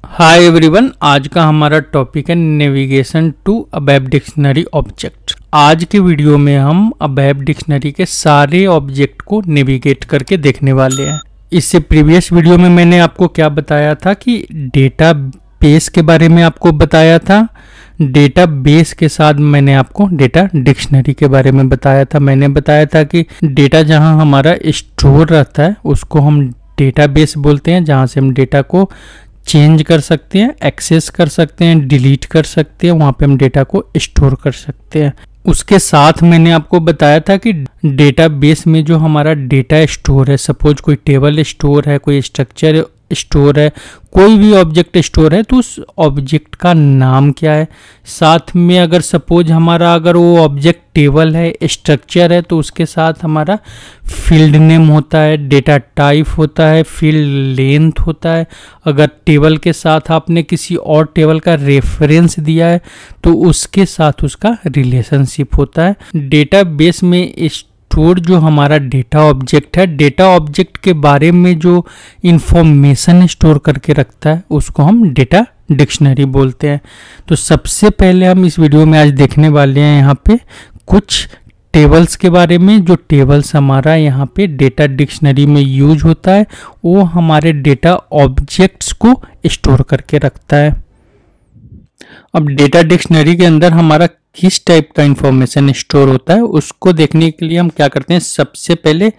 Hi everyone, आज का हमारा टॉपिक है नेविगेशन टू अबैब डिक्शनरी ऑब्जेक्ट। आज के वीडियो में हम अबैब डिक्शनरी के सारे ऑब्जेक्ट को नेविगेट करके देखने वाले हैं। इससे प्रीवियस वीडियो में मैंने आपको क्या बताया था कि डेटा बेस के बारे में आपको बताया था। डेटा बेस के साथ मैंने आपको डेटा डिक्शनरी के बारे में बताया था। मैंने बताया था कि डेटा जहां हमारा स्टोर रहता है उसको हम डेटा बेस बोलते हैं, जहां से हम डेटा को चेंज कर सकते हैं, एक्सेस कर सकते हैं, डिलीट कर सकते हैं, वहाँ पे हम डेटा को स्टोर कर सकते हैं। उसके साथ मैंने आपको बताया था कि डेटाबेस में जो हमारा डेटा स्टोर है, सपोज कोई टेबल स्टोर है, कोई स्ट्रक्चर स्टोर है, कोई भी ऑब्जेक्ट स्टोर है, तो उस ऑब्जेक्ट का नाम क्या है। साथ में अगर सपोज अगर वो ऑब्जेक्ट टेबल है, स्ट्रक्चर है, तो उसके साथ हमारा फील्ड नेम होता है, डेटा टाइप होता है, फील्ड लेंथ होता है। अगर टेबल के साथ आपने किसी और टेबल का रेफरेंस दिया है तो उसके साथ उसका रिलेशनशिप होता है। डेटाबेस में स्टोर जो हमारा डेटा ऑब्जेक्ट है, डेटा ऑब्जेक्ट के बारे में जो इंफॉर्मेशन स्टोर करके रखता है उसको हम डेटा डिक्शनरी बोलते हैं। तो सबसे पहले हम इस वीडियो में आज देखने वाले हैं यहाँ पे कुछ टेबल्स के बारे में। जो टेबल्स हमारा यहाँ पे डेटा डिक्शनरी में यूज होता है वो हमारे डेटा ऑब्जेक्ट्स को स्टोर करके रखता है। अब डेटा डिक्शनरी के अंदर हमारा किस टाइप का इंफॉर्मेशन स्टोर होता है उसको देखने के लिए हम क्या करते हैं, सबसे पहले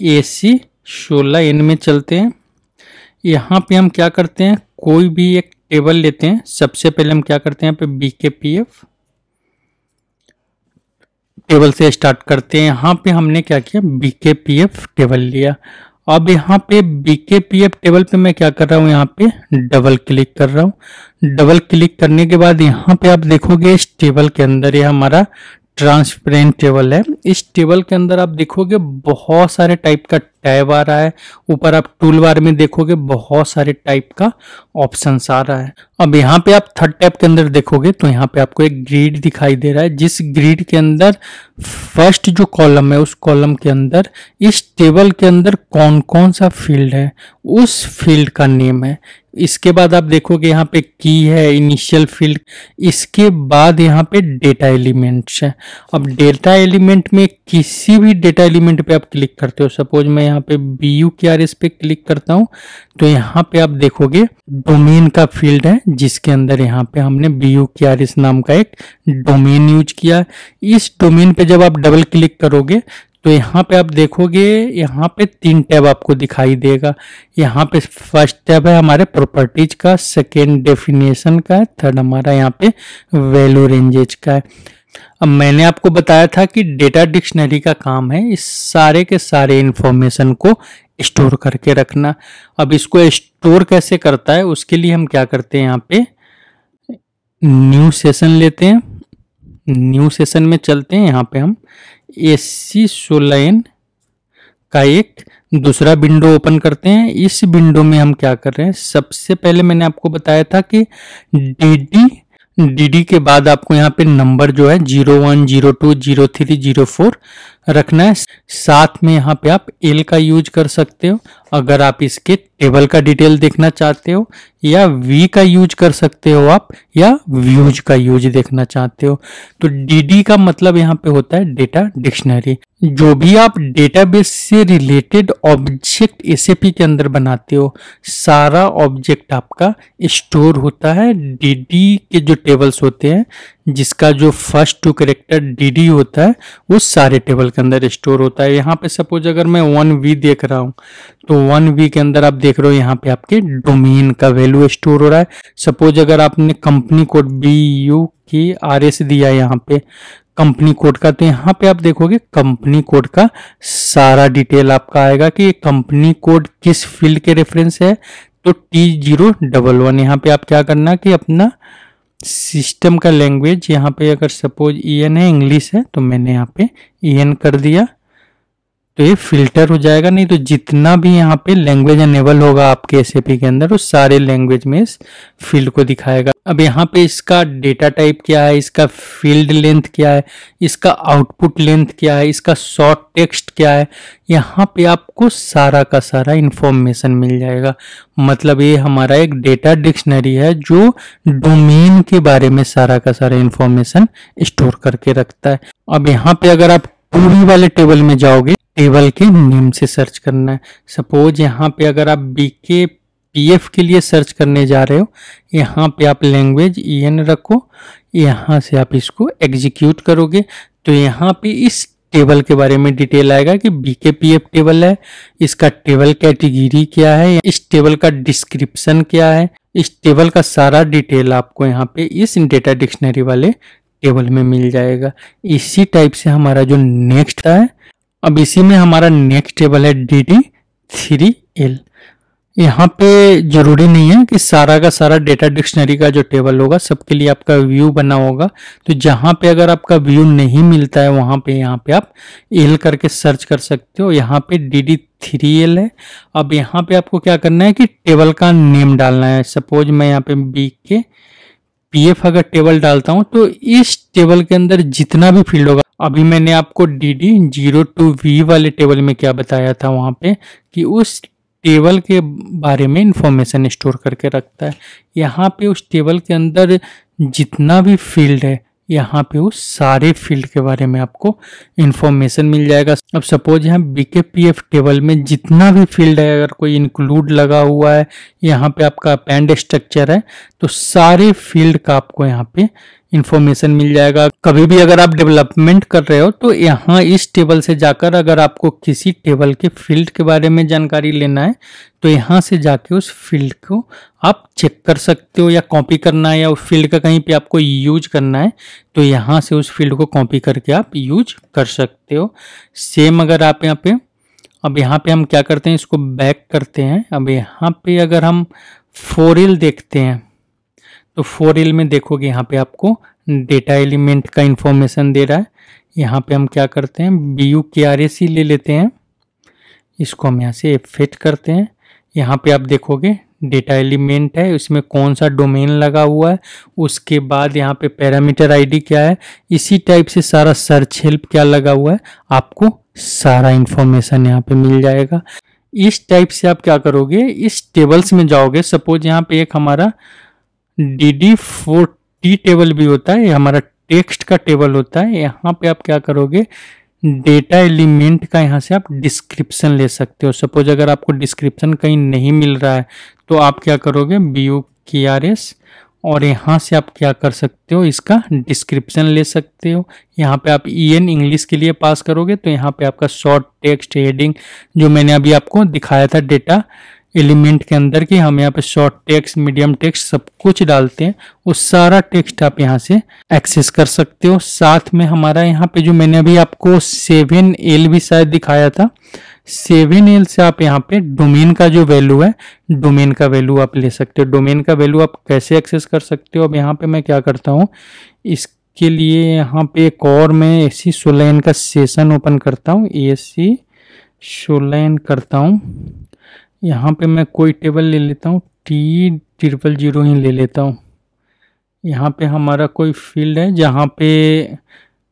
AC16N में चलते हैं। यहाँ पे हम क्या करते हैं, कोई भी एक टेबल लेते हैं। सबसे पहले हम क्या करते हैं, यहाँ पे BKPF टेबल से स्टार्ट करते हैं। यहाँ पे हमने क्या किया, BKPF टेबल लिया। अब यहाँ पे BKPF टेबल पे मैं क्या कर रहा हूँ, यहाँ पे डबल क्लिक कर रहा हूँ। डबल क्लिक करने के बाद यहाँ पे आप देखोगे इस टेबल के अंदर ये हमारा ट्रांसपेरेंट टेबल है। इस टेबल के अंदर आप देखोगे बहुत सारे टाइप का टैब आ रहा है। ऊपर आप टूल बार में देखोगे बहुत सारे टाइप का ऑप्शंस आ रहा है। अब यहाँ पे आप थर्ड टैब के अंदर देखोगे तो यहाँ पे आपको एक ग्रिड दिखाई दे रहा है, जिस ग्रिड के अंदर फर्स्ट जो कॉलम है उस कॉलम के अंदर इस टेबल के अंदर कौन कौन सा फील्ड है उस फील्ड का नेम है। इसके बाद आप देखोगे यहाँ पे की है, इनिशियल फील्ड। इसके बाद यहाँ पे डेटा एलिमेंट्स है। अब डेटा एलिमेंट में किसी भी डेटा एलिमेंट पे आप क्लिक करते हो, सपोज मैं यहाँ पे BUQRS पे क्लिक करता हूँ तो यहाँ पे आप देखोगे डोमेन का फील्ड है, जिसके अंदर यहाँ पे हमने BUQRS नाम का एक डोमेन यूज किया। इस डोमेन पे जब आप डबल क्लिक करोगे तो यहाँ पे आप देखोगे यहाँ पे 3 टैब आपको दिखाई देगा। यहाँ पे फर्स्ट टैब है हमारे प्रॉपर्टीज का, सेकेंड डेफिनेशन का है, थर्ड हमारा यहाँ पे वैल्यू रेंजेज का है। अब मैंने आपको बताया था कि डेटा डिक्शनरी का काम है इस सारे के सारे इंफॉर्मेशन को स्टोर करके रखना। अब इसको स्टोर कैसे करता है उसके लिए हम क्या करते हैं, यहाँ पे न्यू सेशन लेते हैं। न्यू सेशन में चलते हैं। यहाँ पे हम AC16N का एक दूसरा विंडो ओपन करते हैं। इस विंडो में हम क्या कर रहे हैं, सबसे पहले मैंने आपको बताया था कि DD के बाद आपको यहाँ पे नंबर जो है 01, 02, 03, 04 रखना है। साथ में यहाँ पे आप L का यूज कर सकते हो अगर आप इसके टेबल का डिटेल देखना चाहते हो, या V का यूज कर सकते हो आप, या व्यूज का यूज देखना चाहते हो। तो DD का मतलब यहाँ पे होता है डेटा डिक्शनरी। जो भी आप डेटाबेस से रिलेटेड ऑब्जेक्ट SAP के अंदर बनाते हो सारा ऑब्जेक्ट आपका स्टोर होता है DD के जो टेबल्स होते हैं, जिसका जो फर्स्ट 2 कैरेक्टर DD होता है वो सारे टेबल के अंदर स्टोर होता है। यहाँ पे सपोज अगर मैं 1V देख रहा हूँ तो 1V के अंदर आप देख रहे हो यहाँ पे आपके डोमेन का वैल्यू स्टोर हो रहा है। सपोज अगर आपने कंपनी कोड BUQRS दिया है यहाँ पे कंपनी कोड का, तो यहाँ पे आप देखोगे कंपनी कोड का सारा डिटेल आपका आएगा कि कंपनी कोड किस फील्ड के रेफरेंस है। तो T011 यहाँ पे आप क्या करना कि अपना सिस्टम का लैंग्वेज, यहाँ पे अगर सपोज EN है, इंग्लिश है, तो मैंने यहाँ पे EN कर दिया। तो ये फिल्टर हो जाएगा। नहीं तो जितना भी यहाँ पे लैंग्वेज अनेबल होगा आपके एसएपी के अंदर, वो सारे लैंग्वेज में इस फील्ड को दिखाएगा। अब यहाँ पे इसका डेटा टाइप क्या है, इसका फील्ड लेंथ क्या है, इसका आउटपुट लेंथ क्या है, इसका शॉर्ट टेक्स्ट क्या है, यहाँ पे आपको सारा का सारा इंफॉर्मेशन मिल जाएगा। मतलब ये हमारा एक डेटा डिक्शनरी है जो डोमेन के बारे में सारा का सारा इंफॉर्मेशन स्टोर करके रखता है। अब यहाँ पे अगर आप पूरी वाले टेबल में जाओगे, टेबल के नेम से सर्च करना है। सपोज यहाँ पे अगर आप बीके पीएफ के लिए सर्च करने जा रहे हो, यहाँ पे आप लैंग्वेज EN रखो, यहाँ से आप इसको एग्जीक्यूट करोगे तो यहाँ पे इस टेबल के बारे में डिटेल आएगा कि बीके पीएफ टेबल है, इसका टेबल कैटेगरी क्या है, इस टेबल का डिस्क्रिप्शन क्या है, इस टेबल का सारा डिटेल आपको यहाँ पे इस डेटा डिक्शनरी वाले टेबल में मिल जाएगा। इसी टाइप से हमारा जो नेक्स्ट है, अब इसी में हमारा नेक्स्ट टेबल है DD3L। यहाँ पे जरूरी नहीं है कि सारा का सारा डेटा डिक्शनरी का जो टेबल होगा सबके लिए आपका व्यू बना होगा। तो जहाँ पे अगर आपका व्यू नहीं मिलता है वहाँ पे यहाँ पे आप L करके सर्च कर सकते हो। यहाँ पे DD3L है। अब यहाँ पे आपको क्या करना है कि टेबल का नेम डालना है। सपोज मैं यहाँ पे BK PF अगर टेबल डालता हूँ तो इस टेबल के अंदर जितना भी फील्ड होगा, अभी मैंने आपको DD02V वाले टेबल में क्या बताया था वहाँ पे कि उस टेबल के बारे में इंफॉर्मेशन स्टोर करके रखता है। यहाँ पे उस टेबल के अंदर जितना भी फील्ड है, यहाँ पे उस सारे फील्ड के बारे में आपको इंफॉर्मेशन मिल जाएगा। अब सपोज यहाँ BKPF टेबल में जितना भी फील्ड है, अगर कोई इंक्लूड लगा हुआ है, यहाँ पे आपका अपेंड स्ट्रक्चर है, तो सारे फील्ड का आपको यहाँ पे इंफॉर्मेशन मिल जाएगा। कभी भी अगर आप डेवलपमेंट कर रहे हो तो यहाँ इस टेबल से जाकर अगर आपको किसी टेबल के फील्ड के बारे में जानकारी लेना है तो यहाँ से जाके उस फील्ड को आप चेक कर सकते हो, या कॉपी करना है या उस फील्ड का कहीं पे आपको यूज करना है तो यहाँ से उस फील्ड को कॉपी करके आप यूज कर सकते हो। सेम अगर आप यहाँ पे, अब यहाँ पे हम क्या करते हैं, इसको बैक करते हैं। अब यहाँ पे अगर हम 4L देखते हैं तो 4L में देखोगे यहाँ पे आपको डेटा एलिमेंट का इंफॉर्मेशन दे रहा है। यहाँ पे हम क्या करते हैं, BUKRAC ले लेते हैं, इसको हम यहाँ से फिट करते हैं। यहाँ पे आप देखोगे डेटा एलिमेंट है, उसमें कौन सा डोमेन लगा हुआ है, उसके बाद यहाँ पे पैरामीटर आईडी क्या है, इसी टाइप से सारा सर्च हेल्प क्या लगा हुआ है, आपको सारा इंफॉर्मेशन यहाँ पे मिल जाएगा। इस टाइप से आप क्या करोगे, इस टेबल्स में जाओगे। सपोज यहाँ पे एक हमारा DD4T टेबल भी होता है, ये हमारा टेक्स्ट का टेबल होता है। यहाँ पे आप क्या करोगे, डेटा एलिमेंट का यहाँ से आप डिस्क्रिप्शन ले सकते हो। सपोज अगर आपको डिस्क्रिप्शन कहीं नहीं मिल रहा है तो आप क्या करोगे, BUKRAS, और यहाँ से आप क्या कर सकते हो, इसका डिस्क्रिप्शन ले सकते हो। यहाँ पे आप EN इंग्लिश के लिए पास करोगे तो यहाँ पे आपका शॉर्ट टेक्स्ट, हेडिंग, जो मैंने अभी आपको दिखाया था डेटा एलिमेंट के अंदर की, हम यहाँ पे शॉर्ट टेक्स्ट, मीडियम टेक्स्ट सब कुछ डालते हैं, वो सारा टेक्स्ट आप यहाँ से एक्सेस कर सकते हो। साथ में हमारा यहाँ पे जो मैंने अभी आपको 7L भी शायद दिखाया था, 7L से आप यहाँ पे डोमेन का जो वैल्यू है, डोमेन का वैल्यू आप ले सकते हो। डोमेन का वैल्यू आप कैसे एक्सेस कर सकते हो, अब यहाँ पे मैं क्या करता हूँ, इसके लिए यहाँ पे एक और मैं AC Solane का सेशन ओपन करता हूँ, AC Solane करता हूँ। यहाँ पे मैं कोई टेबल ले लेता हूँ, T000 ही ले लेता हूँ। यहाँ पे हमारा कोई फील्ड है जहाँ पे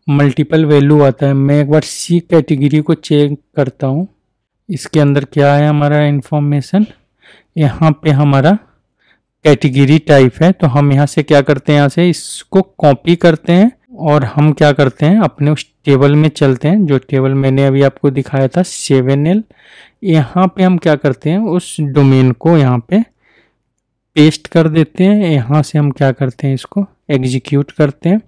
मल्टीपल वैल्यू आता है। मैं एक बार C कैटेगरी को चेक करता हूँ, इसके अंदर क्या है हमारा इंफॉर्मेशन। यहाँ पे हमारा कैटेगरी टाइप है, तो हम यहाँ से क्या करते हैं, यहाँ से इसको कॉपी करते हैं और हम क्या करते हैं, अपने उस टेबल में चलते हैं जो टेबल मैंने अभी आपको दिखाया था 7L। यहाँ पे हम क्या करते हैं, उस डोमेन को यहाँ पे पेस्ट कर देते हैं। यहाँ से हम क्या करते हैं, इसको एग्जीक्यूट करते हैं।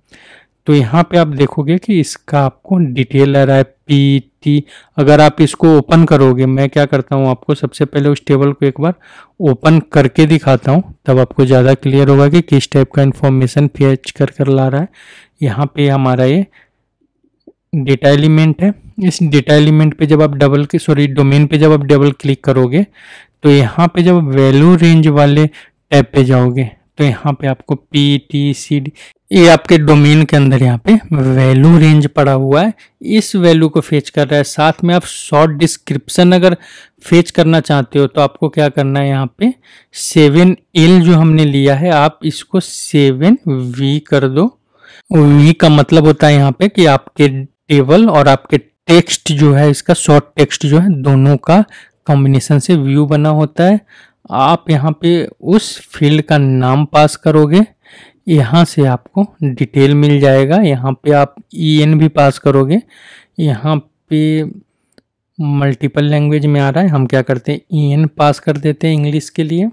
तो यहाँ पे आप देखोगे कि इसका आपको डिटेल आ रहा है PT। अगर आप इसको ओपन करोगे, मैं क्या करता हूँ, आपको सबसे पहले उस टेबल को एक बार ओपन करके दिखाता हूँ, तब आपको ज़्यादा क्लियर होगा कि किस टाइप का इंफॉर्मेशन फेच कर ला रहा है। यहाँ पे हमारा ये डेटा एलिमेंट है। इस डेटा एलिमेंट पे जब आप डोमेन पे जब आप डबल क्लिक करोगे तो यहाँ पे जब वैल्यू रेंज वाले टैब पे जाओगे तो यहाँ पे आपको PTCD ये आपके डोमेन के अंदर यहाँ पे वैल्यू रेंज पड़ा हुआ है, इस वैल्यू को फेच कर रहा है। साथ में आप शॉर्ट डिस्क्रिप्शन अगर फेच करना चाहते हो तो आपको क्या करना है, यहाँ पे 7L जो हमने लिया है आप इसको 7V कर दो। V का मतलब होता है यहाँ पे कि आपके टेबल और आपके टेक्स्ट जो है, इसका शॉर्ट टेक्स्ट जो है, दोनों का कॉम्बिनेशन से व्यू बना होता है। आप यहाँ पे उस फील्ड का नाम पास करोगे, यहाँ से आपको डिटेल मिल जाएगा। यहाँ पे आप EN भी पास करोगे। यहाँ पे मल्टीपल लैंग्वेज में आ रहा है, हम क्या करते हैं EN पास कर देते हैं इंग्लिश के लिए,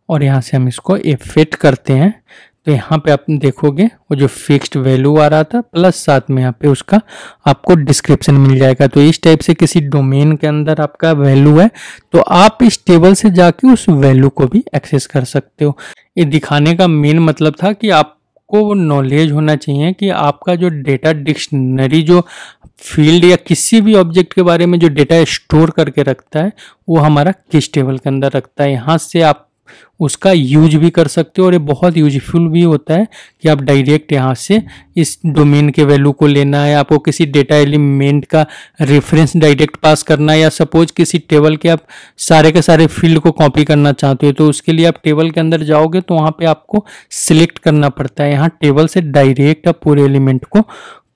और यहाँ से हम इसको एफेक्ट करते हैं। तो यहाँ पे आप देखोगे वो जो फिक्स्ड वैल्यू आ रहा था प्लस साथ में यहाँ पे उसका आपको डिस्क्रिप्शन मिल जाएगा। तो इस टाइप से किसी डोमेन के अंदर आपका वैल्यू है तो आप इस टेबल से जाके उस वैल्यू को भी एक्सेस कर सकते हो। ये दिखाने का मेन मतलब था कि आपको नॉलेज होना चाहिए कि आपका जो डेटा डिक्शनरी जो फील्ड या किसी भी ऑब्जेक्ट के बारे में जो डेटा स्टोर करके रखता है वो हमारा किस टेबल के अंदर रखता है। यहाँ से आप उसका यूज भी कर सकते हो और ये बहुत यूजफुल भी होता है कि आप डायरेक्ट यहाँ से इस डोमेन के वैल्यू को लेना है, आपको किसी डेटा एलिमेंट का रेफरेंस डायरेक्ट पास करना है, या सपोज किसी टेबल के आप सारे के सारे फील्ड को कॉपी करना चाहते हो तो उसके लिए आप टेबल के अंदर जाओगे तो वहाँ पे आपको सिलेक्ट करना पड़ता है। यहाँ टेबल से डायरेक्ट आप पूरे एलिमेंट को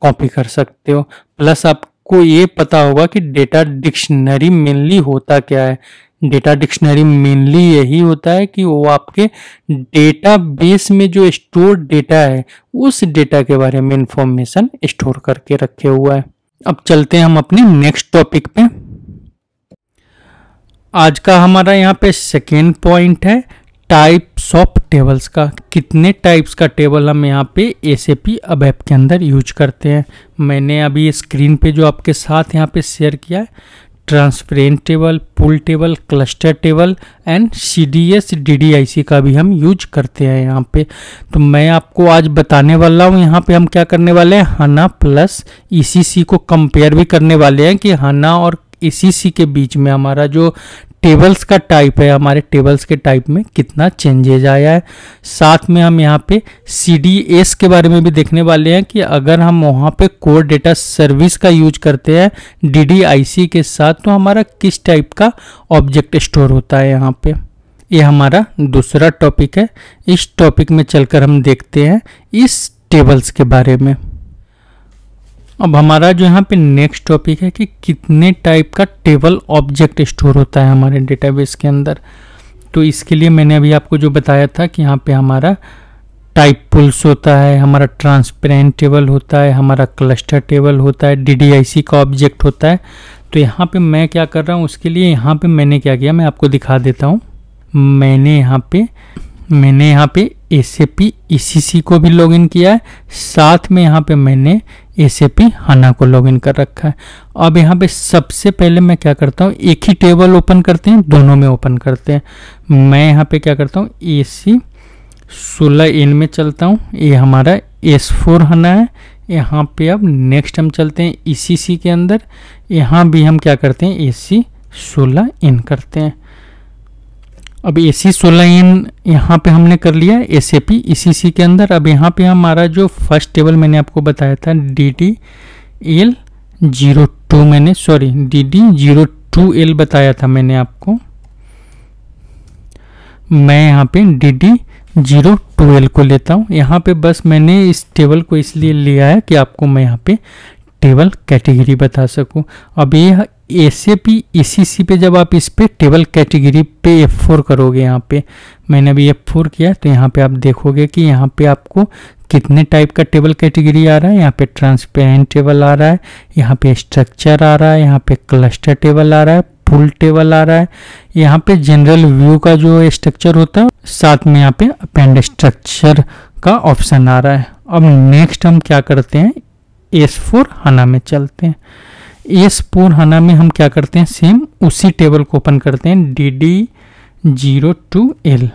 कॉपी कर सकते हो। प्लस आपको ये पता होगा कि डेटा डिक्शनरी मेनली होता क्या है। डेटा डिक्शनरी मेनली यही होता है कि वो आपके डेटाबेस में जो स्टोर डेटा है उस डेटा के बारे में इंफॉर्मेशन स्टोर करके रखे हुआ है। अब चलते हैं हम अपने नेक्स्ट टॉपिक पे। आज का हमारा यहाँ पे सेकेंड पॉइंट है टाइप्स ऑफ टेबल्स का। कितने टाइप्स का टेबल हम यहाँ पे SAP ABAP के अंदर यूज करते हैं। मैंने अभी स्क्रीन पे जो आपके साथ यहाँ पे शेयर किया है, transparent table, pool table, cluster table and CDS DDIC का भी हम यूज करते हैं यहाँ पे। तो मैं आपको आज बताने वाला हूँ यहाँ पे हम क्या करने वाले हैं, HANA प्लस ECC को कंपेयर भी करने वाले हैं कि HANA और ECC के बीच में हमारा जो टेबल्स का टाइप है, हमारे टेबल्स के टाइप में कितना चेंजेज आया है। साथ में हम यहाँ पे CDS के बारे में भी देखने वाले हैं कि अगर हम वहाँ पे कोर डेटा सर्विस का यूज करते हैं DDIC के साथ तो हमारा किस टाइप का ऑब्जेक्ट स्टोर होता है यहाँ पे। ये हमारा दूसरा टॉपिक है। इस टॉपिक में चलकर हम देखते हैं इस टेबल्स के बारे में। अब हमारा जो यहाँ पे नेक्स्ट टॉपिक है कि कितने टाइप का टेबल ऑब्जेक्ट स्टोर होता है हमारे डेटाबेस के अंदर। तो इसके लिए मैंने अभी आपको जो बताया था कि यहाँ पे हमारा टाइप पुल्स होता है, हमारा ट्रांसपेरेंट टेबल होता है, हमारा क्लस्टर टेबल होता है, DDIC का ऑब्जेक्ट होता है। तो यहाँ पे मैं क्या कर रहा हूँ, उसके लिए यहाँ पे मैंने क्या किया मैं आपको दिखा देता हूँ। मैंने यहाँ पे SAP ECC को भी लॉगिन किया है, साथ में यहाँ पे मैंने SAP HANA को लॉगिन कर रखा है। अब यहाँ पे सबसे पहले मैं क्या करता हूँ, एक ही टेबल ओपन करते हैं, दोनों में ओपन करते हैं। मैं यहाँ पे क्या करता हूँ, AC 16N में चलता हूँ। ये हमारा S4 HANA है। यहाँ पे अब नेक्स्ट हम चलते हैं ECC के अंदर। यहाँ भी हम क्या करते हैं, AC 16N करते हैं। अब AC 16N यहाँ पे हमने कर लिया SAP ECC के अंदर। अब यहाँ पे हमारा जो फर्स्ट टेबल मैंने आपको बताया था DD02L बताया था मैंने आपको। मैं यहाँ पे DD02L को लेता हूँ। यहाँ पे बस मैंने इस टेबल को इसलिए लिया है कि आपको मैं यहाँ पे टेबल कैटेगरी बता सकूँ। अब ये SAP ECC पे जब आप इस पे टेबल कैटेगरी पे F4 करोगे, यहाँ पे मैंने अभी F4 किया तो यहाँ पे आप देखोगे कि यहाँ पे आपको कितने टाइप का टेबल कैटेगरी आ रहा है। यहाँ पे ट्रांसपेरेंट टेबल आ रहा है, यहाँ पे स्ट्रक्चर आ रहा है, यहाँ पे क्लस्टर टेबल आ रहा है, फुल टेबल आ रहा है, यहाँ पे जनरल व्यू का जो स्ट्रक्चर होता है, साथ में यहाँ पे अपेंड स्ट्रक्चर का ऑप्शन आ रहा है। अब नेक्स्ट हम क्या करते हैं, S4 HANA में चलते हैं। S4 HANA में हम क्या करते हैं, सेम उसी टेबल को ओपन करते हैं DD02L।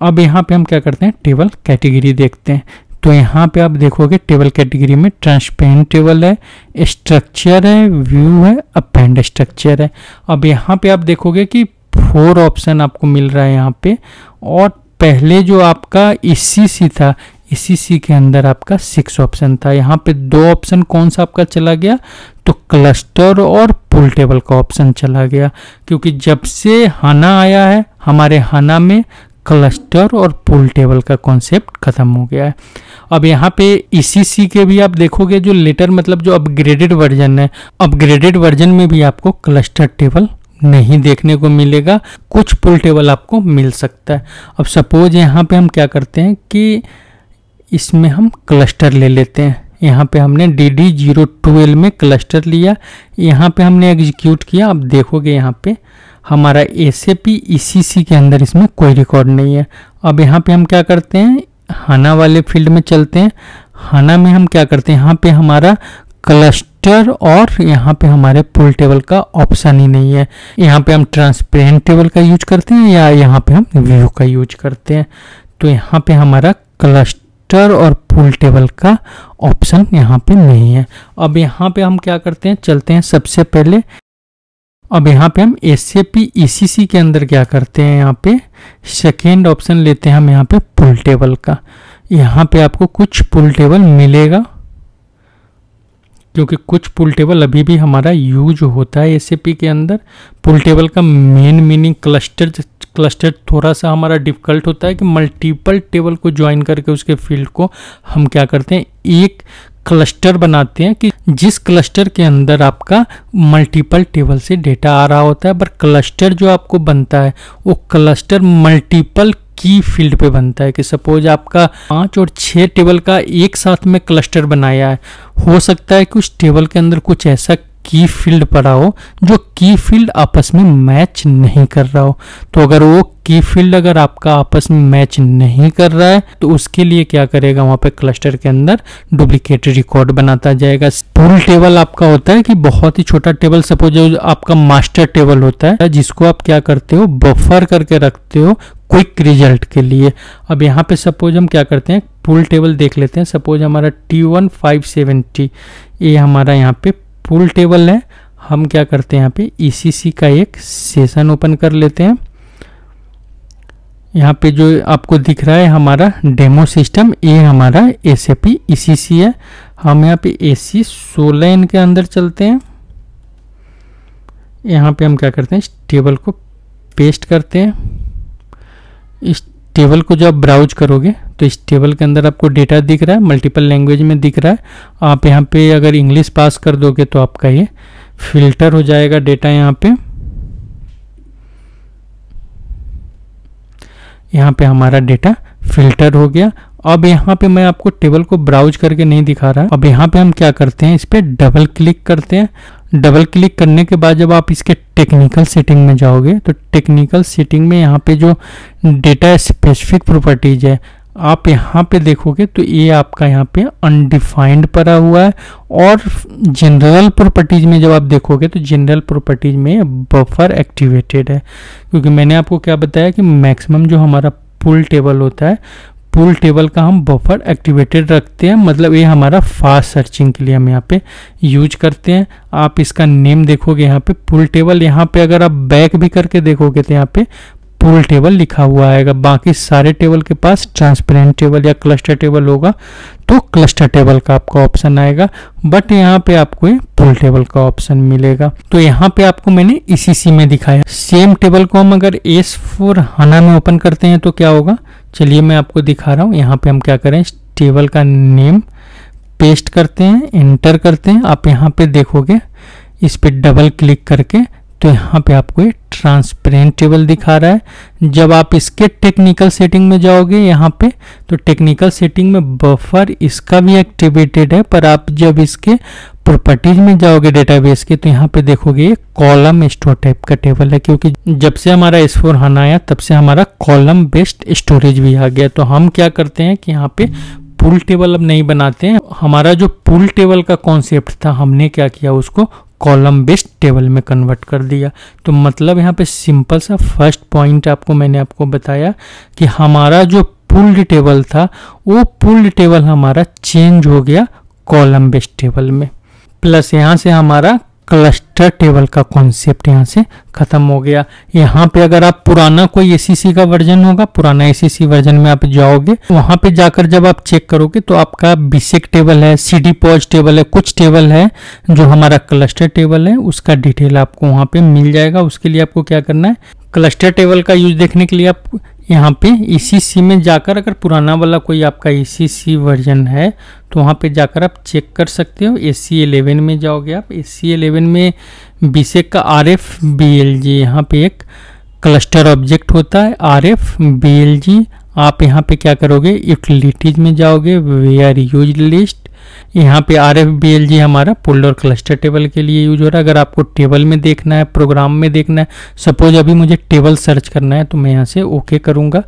अब यहाँ पे हम क्या करते हैं, टेबल कैटेगरी देखते हैं। तो यहाँ पे आप देखोगे टेबल कैटेगरी में ट्रांसपेरेंट टेबल है, स्ट्रक्चर है, व्यू है, अपेंड स्ट्रक्चर है। अब यहाँ पे आप देखोगे कि 4 ऑप्शन आपको मिल रहा है यहाँ पे, और पहले जो आपका ECC था, ECC के अंदर आपका 6 ऑप्शन था। यहाँ पे 2 ऑप्शन कौन सा आपका चला गया, तो क्लस्टर और पुल टेबल का ऑप्शन चला गया, क्योंकि जब से हाना आया है हमारे हाना में क्लस्टर और पुल टेबल का कॉन्सेप्ट खत्म हो गया है। अब यहाँ पे ECC के भी आप देखोगे जो लेटर मतलब जो अपग्रेडेड वर्जन है, अपग्रेडेड वर्जन में भी आपको क्लस्टर टेबल नहीं देखने को मिलेगा, कुछ पुल टेबल आपको मिल सकता है। अब सपोज यहाँ पे हम क्या करते हैं कि इसमें हम क्लस्टर ले लेते हैं। यहाँ पे हमने DD02L में क्लस्टर लिया, यहाँ पे हमने एग्जीक्यूट किया। अब देखोगे यहाँ पे हमारा SAP ECC के अंदर इसमें कोई रिकॉर्ड नहीं है। अब यहाँ पे हम क्या करते हैं, हाना वाले फील्ड में चलते हैं। हाना में हम क्या करते हैं, यहाँ पे हमारा क्लस्टर और यहाँ पे हमारे पुल टेबल का ऑप्शन ही नहीं है। यहाँ पे हम ट्रांसपेरेंट टेबल का यूज करते हैं या यहाँ पे हम व्यू का यूज करते हैं। तो यहाँ पे हमारा क्लस्टर और पुल टेबल का ऑप्शन यहाँ पे नहीं है। अब यहाँ पे हम क्या करते हैं, चलते हैं सबसे पहले। अब यहाँ पे हम SAP ECC के अंदर क्या करते हैं, यहाँ पे सेकेंड ऑप्शन लेते हैं हम यहाँ पे पुल टेबल का। यहाँ पे आपको कुछ पुल टेबल मिलेगा, क्योंकि कुछ पुल टेबल अभी भी हमारा यूज होता है SAP के अंदर। पुल टेबल का मेन मीनिंग क्लस्टर थोड़ा सा हमारा डिफिकल्ट होता है कि मल्टीपल टेबल को ज्वाइन करके उसके फील्ड को हम क्या करते हैं, एक क्लस्टर बनाते हैं कि जिस क्लस्टर के अंदर आपका मल्टीपल टेबल से डेटा आ रहा होता है। पर क्लस्टर जो आपको बनता है वो क्लस्टर मल्टीपल की फील्ड पे बनता है, कि सपोज आपका 5 और 6 टेबल का एक साथ में क्लस्टर बनाया है। हो सकता है कि उस टेबल के अंदर कुछ ऐसा की फील्ड पड़ा हो जो की फील्ड आपस में मैच नहीं कर रहा हो। तो अगर वो की फील्ड अगर आपका आपस में मैच नहीं कर रहा है तो उसके लिए क्या करेगा, वहाँ पे क्लस्टर के अंदर डुप्लीकेट रिकॉर्ड बनाता जाएगा। पुल टेबल आपका होता है कि बहुत ही छोटा टेबल, सपोज आपका मास्टर टेबल होता है जिसको आप क्या करते हो, बफर करके रखते हो क्विक रिजल्ट के लिए। अब यहाँ पे सपोज हम क्या करते हैं, पुल टेबल देख लेते हैं। सपोज हमारा T1570 ये हमारा यहाँ पे पुल टेबल है। हम क्या करते हैं, यहाँ पे ECC का एक सेशन ओपन कर लेते हैं। यहाँ पे जो आपको दिख रहा है हमारा डेमो सिस्टम, ये हमारा SAP ECC है। हम यहाँ पे AC 16 के अंदर चलते हैं। यहाँ पे हम क्या करते हैं, इस टेबल को पेस्ट करते हैं। इस टेबल को जब आप ब्राउज करोगे तो इस टेबल के अंदर आपको डेटा दिख रहा है, मल्टीपल लैंग्वेज में दिख रहा है। आप यहाँ पे अगर इंग्लिश पास कर दोगे तो आपका ये फिल्टर हो जाएगा डेटा। यहाँ पे हमारा डेटा फिल्टर हो गया। अब यहाँ पे मैं आपको टेबल को ब्राउज करके नहीं दिखा रहा। अब यहाँ पे हम क्या करते हैं, इस पर डबल क्लिक करते हैं। डबल क्लिक करने के बाद जब आप इसके टेक्निकल सेटिंग में जाओगे तो टेक्निकल सेटिंग में यहाँ पे जो डेटा स्पेसिफिक प्रॉपर्टीज है आप यहाँ पे देखोगे तो ये आपका यहाँ पे अनडिफाइंड पड़ा हुआ है। और जनरल प्रॉपर्टीज में जब आप देखोगे तो जनरल प्रॉपर्टीज में बफर एक्टिवेटेड है, क्योंकि मैंने आपको क्या बताया कि मैक्सिमम जो हमारा पुल टेबल होता है, पुल टेबल का हम बफर एक्टिवेटेड रखते हैं। मतलब ये हमारा फास्ट सर्चिंग के लिए हम यहाँ पे यूज करते हैं। आप इसका नेम देखोगे यहाँ पे पुल टेबल, यहाँ पे अगर आप बैक भी करके देखोगे तो यहाँ पे पुल टेबल लिखा हुआ आएगा। बाकी सारे टेबल के पास ट्रांसपेरेंट टेबल या क्लस्टर टेबल होगा तो क्लस्टर टेबल का आपका ऑप्शन आएगा, बट यहाँ पे आपको ये पुल टेबल का ऑप्शन मिलेगा। तो यहाँ पे आपको मैंने ECC में दिखाया। सेम टेबल को हम अगर S4 हाना में ओपन करते हैं तो क्या होगा, चलिए मैं आपको दिखा रहा हूँ। यहाँ पे हम क्या करें, इस टेबल का नेम पेस्ट करते हैं, एंटर करते हैं। आप यहाँ पे देखोगे इस पे डबल क्लिक करके तो यहाँ पे आपको ये ट्रांसपेरेंट टेबल दिखा रहा है। जब आप इसके टेक्निकल सेटिंग में जाओगे यहाँ पे तो टेक्निकल सेटिंग में बफर इसका भी एक्टिवेटेड है, पर आप जब इसके प्रॉपर्टीज में जाओगे डेटाबेस के तो यहाँ पे देखोगे ये कॉलम स्टोर टाइप का टेबल है, क्योंकि जब से हमारा S4 हाना आया तब से हमारा कॉलम बेस्ड स्टोरेज भी आ गया। तो हम क्या करते हैं कि यहाँ पे पुल टेबल अब नहीं बनाते हैं। हमारा जो पुल टेबल का कॉन्सेप्ट था हमने क्या किया, उसको कॉलम बेस्ड टेबल में कन्वर्ट कर दिया। तो मतलब यहाँ पे सिंपल सा फर्स्ट पॉइंट मैंने आपको बताया कि हमारा जो पुल्ड टेबल था वो पुल्ड टेबल हमारा चेंज हो गया कॉलम बेस्ड टेबल में। प्लस यहाँ से हमारा क्लस्टर टेबल का कॉन्सेप्ट यहाँ से खत्म हो गया। यहाँ पे अगर आप पुराना कोई एसीसी का वर्जन होगा, पुराना एसीसी वर्जन में आप जाओगे, वहां पे जाकर जब आप चेक करोगे तो आपका बीसेक टेबल है, सीडी पॉज टेबल है, कुछ टेबल है जो हमारा क्लस्टर टेबल है, उसका डिटेल आपको वहां पे मिल जाएगा। उसके लिए आपको क्या करना है, क्लस्टर टेबल का यूज देखने के लिए आप यहाँ पे ईसीसी में जाकर, अगर पुराना वाला कोई आपका ईसीसी वर्जन है तो वहाँ पे जाकर आप चेक कर सकते हो। AC11 में जाओगे आप, AC11 में बीसेक का RFBLG, यहाँ पे एक क्लस्टर ऑब्जेक्ट होता है RFBLG। आप यहाँ पे क्या करोगे, यूटिलिटीज में जाओगे, वेयर यूज लिस्ट, यहाँ पे RFBLG हमारा पुल्ड और क्लस्टर टेबल के लिए यूज हो रहा है। अगर आपको टेबल में देखना है, प्रोग्राम में देखना है, सपोज अभी मुझे टेबल सर्च करना है तो मैं यहाँ से ओके करूँगा।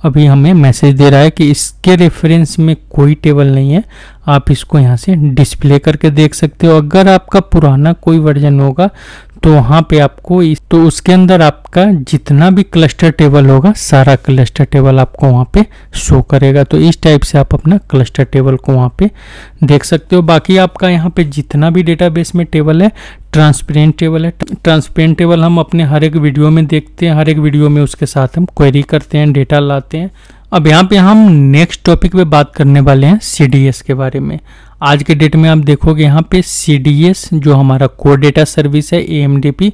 अभी हमें मैसेज दे रहा है कि इसके रेफरेंस में कोई टेबल नहीं है, आप इसको यहाँ से डिस्प्ले करके देख सकते हो। अगर आपका पुराना कोई वर्जन होगा तो वहाँ पे आपको तो उसके अंदर आपका जितना भी क्लस्टर टेबल होगा, सारा क्लस्टर टेबल आपको वहाँ पे शो करेगा। तो इस टाइप से आप अपना क्लस्टर टेबल को वहाँ पे देख सकते हो। बाकी आपका यहाँ पे जितना भी डेटाबेस में टेबल है, ट्रांसपेरेंट टेबल है। ट्रांसपेरेंट टेबल हम अपने हर एक वीडियो में देखते हैं, हर एक वीडियो में उसके साथ हम क्वेरी करते हैं, डेटा लाते हैं। अब यहाँ पे हम नेक्स्ट टॉपिक पे बात करने वाले हैं CDS के बारे में। आज के डेट में आप देखोगे यहाँ पे CDS जो हमारा कोर डेटा सर्विस है, AMDP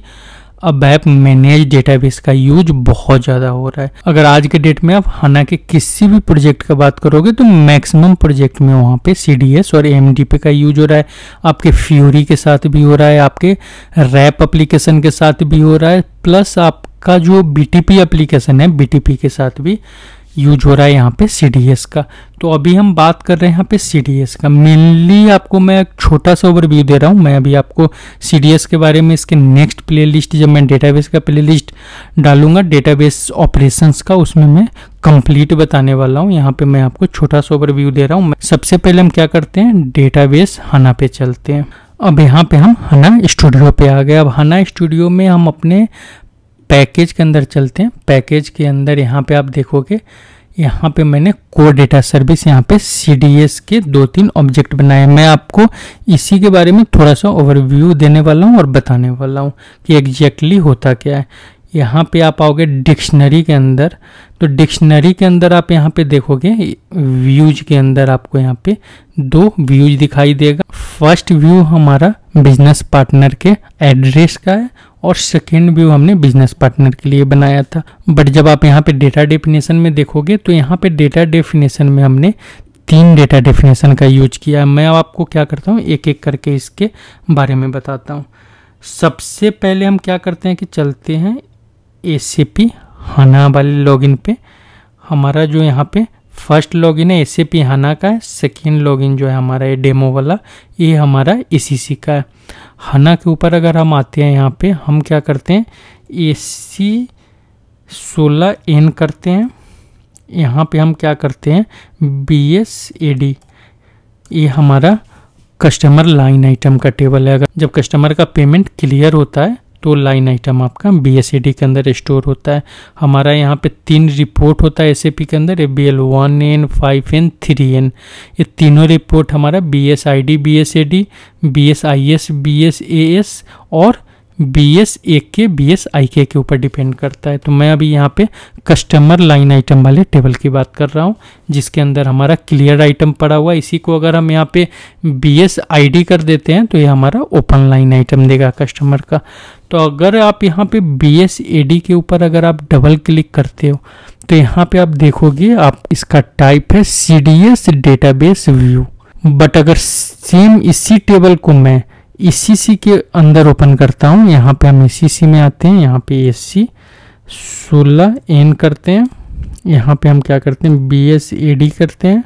अबैप मैनेज डेटाबेस का यूज बहुत ज़्यादा हो रहा है। अगर आज के डेट में आप हाना के किसी भी प्रोजेक्ट का बात करोगे तो मैक्सिमम प्रोजेक्ट में वहाँ पे CDS और AMDP का यूज हो रहा है। आपके फ्यूरी के साथ भी हो रहा है, आपके रैप एप्लीकेशन के साथ भी हो रहा है, प्लस आपका जो BTP एप्लीकेशन है, BTP के साथ भी यूज हो रहा है यहाँ पे CDS का। तो अभी हम बात कर रहे हैं यहाँ पे CDS का। मेनली आपको मैं एक छोटा सा ओवरव्यू दे रहा हूँ। मैं अभी आपको CDS के बारे में इसके नेक्स्ट प्लेलिस्ट, जब मैं डेटाबेस का प्लेलिस्ट डालूंगा डेटाबेस ऑपरेशंस का, उसमें मैं कंप्लीट बताने वाला हूँ। यहाँ पे मैं आपको छोटा सा ओवरव्यू दे रहा हूँ। सबसे पहले हम क्या करते हैं, डेटाबेस हाना पे चलते हैं। अब यहाँ पे हम हाना स्टूडियो पे आ गए। अब हाना स्टूडियो में हम अपने पैकेज के अंदर चलते हैं। पैकेज के अंदर यहाँ पे आप देखोगे, यहाँ पे मैंने कोर डेटा सर्विस, यहाँ पे CDS के 2-3 ऑब्जेक्ट बनाए। मैं आपको इसी के बारे में थोड़ा सा ओवरव्यू देने वाला हूँ और बताने वाला हूँ कि एग्जैक्टली होता क्या है। यहाँ पे आप आओगे डिक्शनरी के अंदर, तो डिक्शनरी के अंदर आप यहाँ पे देखोगे व्यूज के अंदर आपको यहाँ पे 2 व्यूज दिखाई देगा। फर्स्ट व्यू हमारा बिजनेस पार्टनर के एड्रेस का है और सेकेंड व्यू हमने बिजनेस पार्टनर के लिए बनाया था। बट जब आप यहाँ पे डेटा डेफिनेशन में देखोगे तो यहाँ पे डेटा डेफिनेशन में हमने 3 डेटा डेफिनेशन का यूज किया है। मैं आपको क्या करता हूँ, एक एक करके इसके बारे में बताता हूँ। सबसे पहले हम क्या करते हैं कि चलते हैं SAP हाना वाले लॉगिन पे। हमारा जो यहाँ पे फर्स्ट लॉगिन है SAP हाना का है, सेकेंड लॉगिन जो है हमारा ये डेमो वाला, ये हमारा ECC का है। हाना के ऊपर अगर हम आते हैं, यहाँ पे हम क्या करते हैं, AC16N करते हैं। यहाँ पे हम क्या करते हैं, BSAD, ये हमारा कस्टमर लाइन आइटम का टेबल है। अगर जब कस्टमर का पेमेंट क्लियर होता है तो लाइन आइटम आपका BSAD के अंदर स्टोर होता है। हमारा यहाँ पे 3 रिपोर्ट होता है SAP के अंदर, BL1N, 5N, 3N। ये तीनों रिपोर्ट हमारा BSID, BSAD, BSIS, BSAS और BSAK, BSIK के ऊपर डिपेंड करता है। तो मैं अभी यहाँ पे कस्टमर लाइन आइटम वाले टेबल की बात कर रहा हूँ, जिसके अंदर हमारा क्लियर आइटम पड़ा हुआ है। इसी को अगर हम यहाँ पे BSID कर देते हैं तो ये हमारा ओपन लाइन आइटम देगा कस्टमर का। तो अगर आप यहाँ पे BSAD के ऊपर अगर आप डबल क्लिक करते हो तो यहाँ पे आप देखोगे, आप इसका टाइप है CDS डेटाबेस व्यू। बट अगर सेम इसी टेबल को मैं ECC के अंदर ओपन करता हूँ, यहाँ पे हम ECC में आते हैं, यहाँ पे AC16N करते हैं, यहाँ पे हम क्या करते हैं, BSAD करते हैं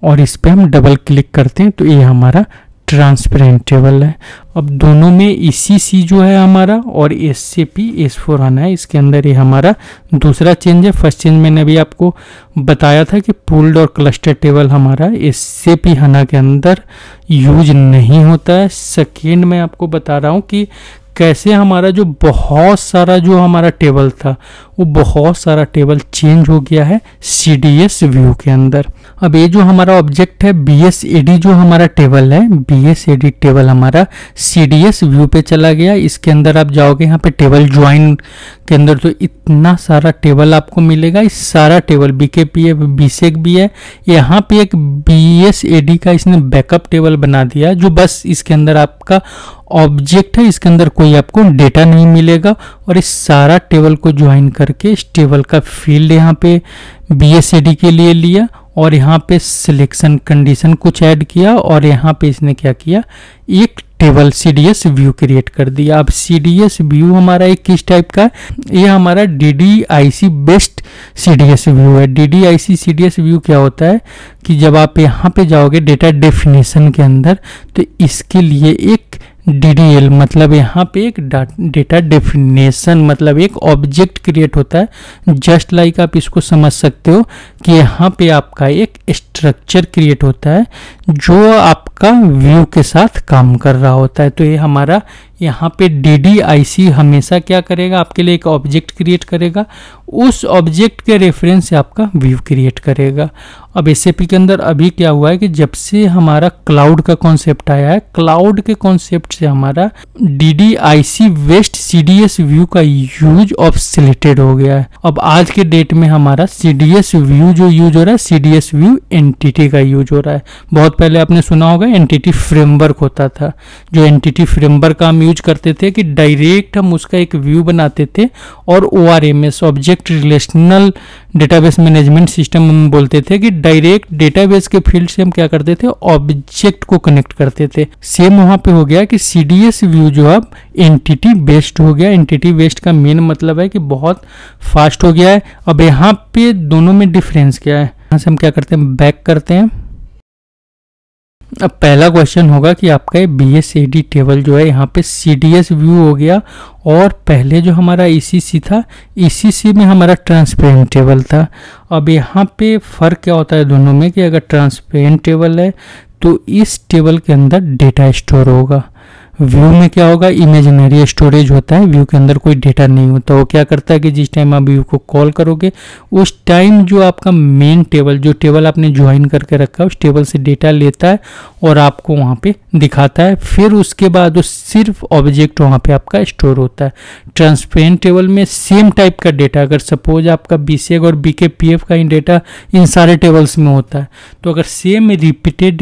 और इस पे हम डबल क्लिक करते हैं तो ये हमारा ट्रांसपेरेंट टेबल है। अब दोनों में ECC जो है हमारा और SAP S/4HANA है, इसके अंदर ये हमारा दूसरा चेंज है। फर्स्ट चेंज मैंने अभी आपको बताया था कि पूल्ड और क्लस्टर टेबल हमारा SAP HANA के अंदर यूज नहीं होता है। सेकेंड मैं आपको बता रहा हूँ कि कैसे हमारा जो बहुत सारा जो हमारा टेबल था वो बहुत सारा टेबल चेंज हो गया है CDS व्यू के अंदर। अब ये जो हमारा ऑब्जेक्ट है BSAD जो हमारा टेबल है, BSAD टेबल हमारा CDS व्यू पे चला गया। इसके अंदर आप जाओगे यहाँ पे टेबल ज्वाइन के अंदर तो इतना सारा टेबल आपको मिलेगा। इस सारा टेबल BKPF BSEC भी है। यहाँ पे एक BSAD का इसने बैकअप टेबल बना दिया जो बस इसके अंदर आपका ऑब्जेक्ट है, इसके अंदर कोई आपको डेटा नहीं मिलेगा। और इस सारा टेबल को ज्वाइन करके इस टेबल का फील्ड यहाँ पे BSAD के लिए लिया और यहाँ पे सिलेक्शन कंडीशन कुछ ऐड किया और यहाँ पे इसने क्या किया, एक टेबल CDS व्यू क्रिएट कर दिया। अब CDS व्यू हमारा एक किस टाइप का है, ये हमारा DDIC बेस्ड CDS व्यू है। DDIC CDS व्यू क्या होता है कि जब आप यहाँ पे जाओगे डेटा डेफिनेशन के अंदर तो इसके लिए एक DDL मतलब यहाँ पे एक डेटा डेफिनेशन मतलब एक ऑब्जेक्ट क्रिएट होता है। जस्ट लाइक आप इसको समझ सकते हो कि यहाँ पे आपका एक स्ट्रक्चर क्रिएट होता है जो आपका व्यू के साथ काम कर रहा होता है। तो ये हमारा यहाँ पे DDIC हमेशा क्या करेगा, आपके लिए एक ऑब्जेक्ट क्रिएट करेगा, उस ऑब्जेक्ट के रेफरेंस से आपका व्यू क्रिएट करेगा। अब SAP के अंदर अभी क्या हुआ है कि जब से हमारा क्लाउड का कॉन्सेप्ट आया है, क्लाउड के कॉन्सेप्ट से हमारा DDIC बेस्ड CDS व्यू का यूज ऑब्सोलेटेड हो गया है। अब आज के डेट में हमारा CDS व्यू जो यूज हो रहा है CDS व्यू एंटिटी का यूज हो रहा है। बहुत पहले आपने सुना होगा एंटिटी फ्रेमवर्क होता था, जो एंटिटी फ्रेमवर्क का हम यूज करते थे कि डायरेक्ट हम उसका एक व्यू बनाते थे और ORMS object relational database management system हम बोलते थे कि डायरेक्ट डेटाबेस के फील्ड से हम क्या करते थे, ऑब्जेक्ट को कनेक्ट करते थे। सेम वहां पे हो गया कि CDS व्यू जो अब एंटिटी बेस्ड हो गया। एंटिटी बेस्ड का मेन मतलब है कि बहुत फास्ट हो गया है। अब यहाँ पे दोनों में डिफरेंस क्या है, यहाँ से हम क्या करते हैं, बैक करते हैं। अब पहला क्वेश्चन होगा कि आपका ये BSAD टेबल जो है यहाँ पे CDS व्यू हो गया और पहले जो हमारा ECC था, ECC में हमारा ट्रांसपेरेंट टेबल था। अब यहाँ पे फ़र्क क्या होता है दोनों में कि अगर ट्रांसपेरेंट टेबल है तो इस टेबल के अंदर डेटा स्टोर होगा, व्यू में क्या होगा, इमेजिनरी स्टोरेज होता है, व्यू के अंदर कोई डेटा नहीं होता। वो क्या करता है कि जिस टाइम आप व्यू को कॉल करोगे उस टाइम जो आपका मेन टेबल, जो टेबल आपने ज्वाइन करके रखा है, उस टेबल से डेटा लेता है और आपको वहाँ पे दिखाता है। फिर उसके बाद वो सिर्फ ऑब्जेक्ट वहाँ पे आपका स्टोर होता है। ट्रांसपेरेंट टेबल में सेम टाइप का डेटा, अगर सपोज आपका BSEC और BKPF का ही डेटा इन सारे टेबल्स में होता है, तो अगर सेम रिपीटेड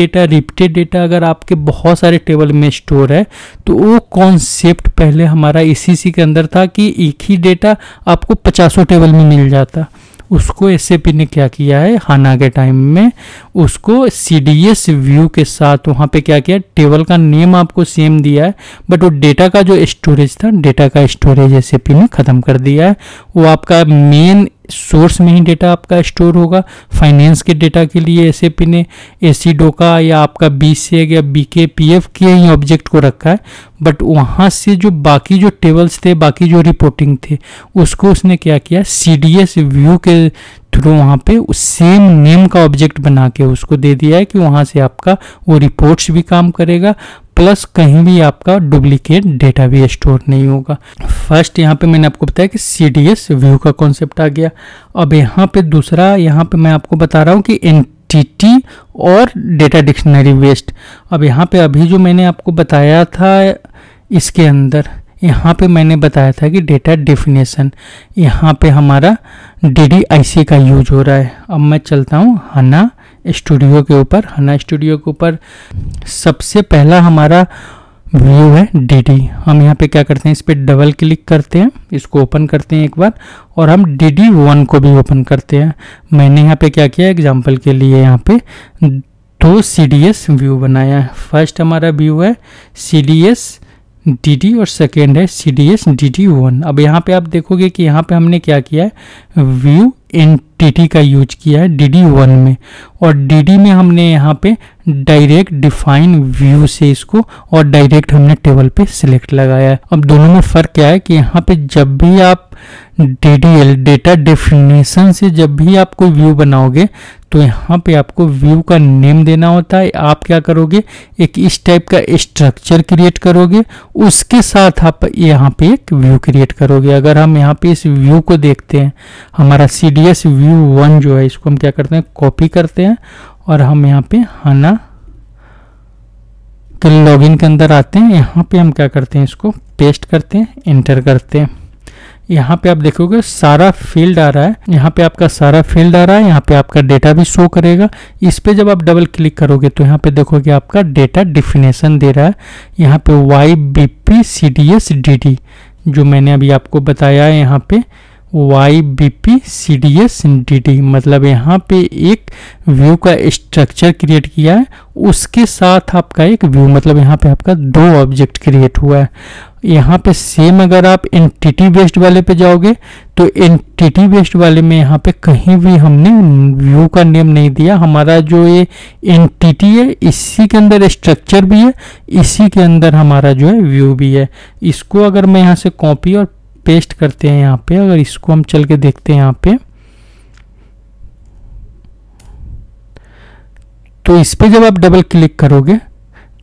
डेटा अगर आपके बहुत सारे टेबल में स्टोर है तो वो कॉन्सेप्ट पहले हमारा ECC के अंदर था कि एक ही डेटा आपको 50 टेबल में मिल जाता। उसको SAP ने क्या किया है, हाना के टाइम में उसको CDS व्यू के साथ वहाँ पे क्या किया, टेबल का नेम आपको सेम दिया है बट वो डेटा का जो स्टोरेज था, डेटा का स्टोरेज SAP ने ख़त्म कर दिया है। वो आपका मेन सोर्स में ही डेटा आपका स्टोर होगा। फाइनेंस के डेटा के लिए SAP ने ACDOCA या आपका BSEC या BKPF के ही ऑब्जेक्ट को रखा है, बट वहाँ से जो बाकी जो टेबल्स थे, बाकी जो रिपोर्टिंग थे, उसको उसने क्या किया, CDS व्यू के थ्रू वहाँ पे उस सेम नेम का ऑब्जेक्ट बना के उसको दे दिया है कि वहाँ से आपका वो रिपोर्ट्स भी काम करेगा प्लस कहीं भी आपका डुप्लीकेट डेटा भी स्टोर नहीं होगा। फर्स्ट यहाँ पे मैंने आपको बताया कि CDS व्यू का कॉन्सेप्ट आ गया। अब यहाँ पे दूसरा, यहाँ पे मैं आपको बता रहा हूँ कि एंटिटी और डेटा डिक्शनरी बेस्ड। अब यहाँ पे अभी जो मैंने आपको बताया था इसके अंदर, यहाँ पे मैंने बताया था कि डेटा डेफिनेशन, यहाँ पे हमारा DDIC का यूज हो रहा है। अब मैं चलता हूँ हाना स्टूडियो के ऊपर। हाना स्टूडियो के ऊपर सबसे पहला हमारा व्यू है DD। हम यहाँ पे क्या करते हैं, इस पर डबल क्लिक करते हैं, इसको ओपन करते हैं एक बार और हम DD1 को भी ओपन करते हैं। मैंने यहाँ पे क्या किया, एग्जाम्पल के लिए यहाँ पे 2 CDS व्यू बनाया है। फर्स्ट हमारा व्यू है CDS DD और सेकेंड है CDS DD1। अब यहाँ पे आप देखोगे कि यहाँ पे हमने क्या किया है, व्यू एंटिटी का यूज किया है DD1 में, और DD में हमने यहाँ पे डायरेक्ट डिफाइन व्यू से इसको और डायरेक्ट हमने टेबल पे सिलेक्ट लगाया है। अब दोनों में फ़र्क क्या है कि यहाँ पे जब भी आप DDL डेटा डेफिनेशन से जब भी आप कोई व्यू बनाओगे तो यहाँ पे आपको व्यू का नेम देना होता है। आप क्या करोगे, एक इस टाइप का स्ट्रक्चर क्रिएट करोगे, उसके साथ आप यहाँ पे एक व्यू क्रिएट करोगे। अगर हम यहाँ पे इस व्यू को देखते हैं, हमारा CDS व्यू 1 जो है, इसको हम क्या करते हैं, कॉपी करते हैं और हम यहाँ पे हाना के लॉगिन के अंदर आते हैं। यहाँ पे हम क्या करते हैं, इसको पेस्ट करते हैं, एंटर करते हैं। यहाँ पे आप देखोगे सारा फील्ड आ रहा है, यहाँ पे आपका सारा फील्ड आ रहा है, यहाँ पे आपका डेटा भी शो करेगा। इस पे जब आप डबल क्लिक करोगे तो यहाँ पे देखोगे आपका डेटा डिफिनेशन दे रहा है। यहाँ पे YBP CDS DD जो मैंने अभी आपको बताया है, यहाँ पे YBP CDS DD मतलब यहाँ पे एक व्यू का स्ट्रक्चर क्रिएट किया है, उसके साथ आपका एक व्यू, मतलब यहाँ पे आपका 2 ऑब्जेक्ट क्रिएट हुआ है। यहाँ पे सेम अगर आप एंटिटी बेस्ड वाले पे जाओगे तो एंटिटी बेस्ड वाले में यहाँ पे कहीं भी हमने व्यू का नेम नहीं दिया। हमारा जो ये एंटिटी है, इसी के अंदर स्ट्रक्चर भी है, इसी के अंदर हमारा जो है व्यू भी है। इसको अगर मैं यहाँ से कॉपी और पेस्ट करते हैं यहाँ पे, अगर इसको हम चल के देखते हैं यहाँ पे, तो इस पे जब आप डबल क्लिक करोगे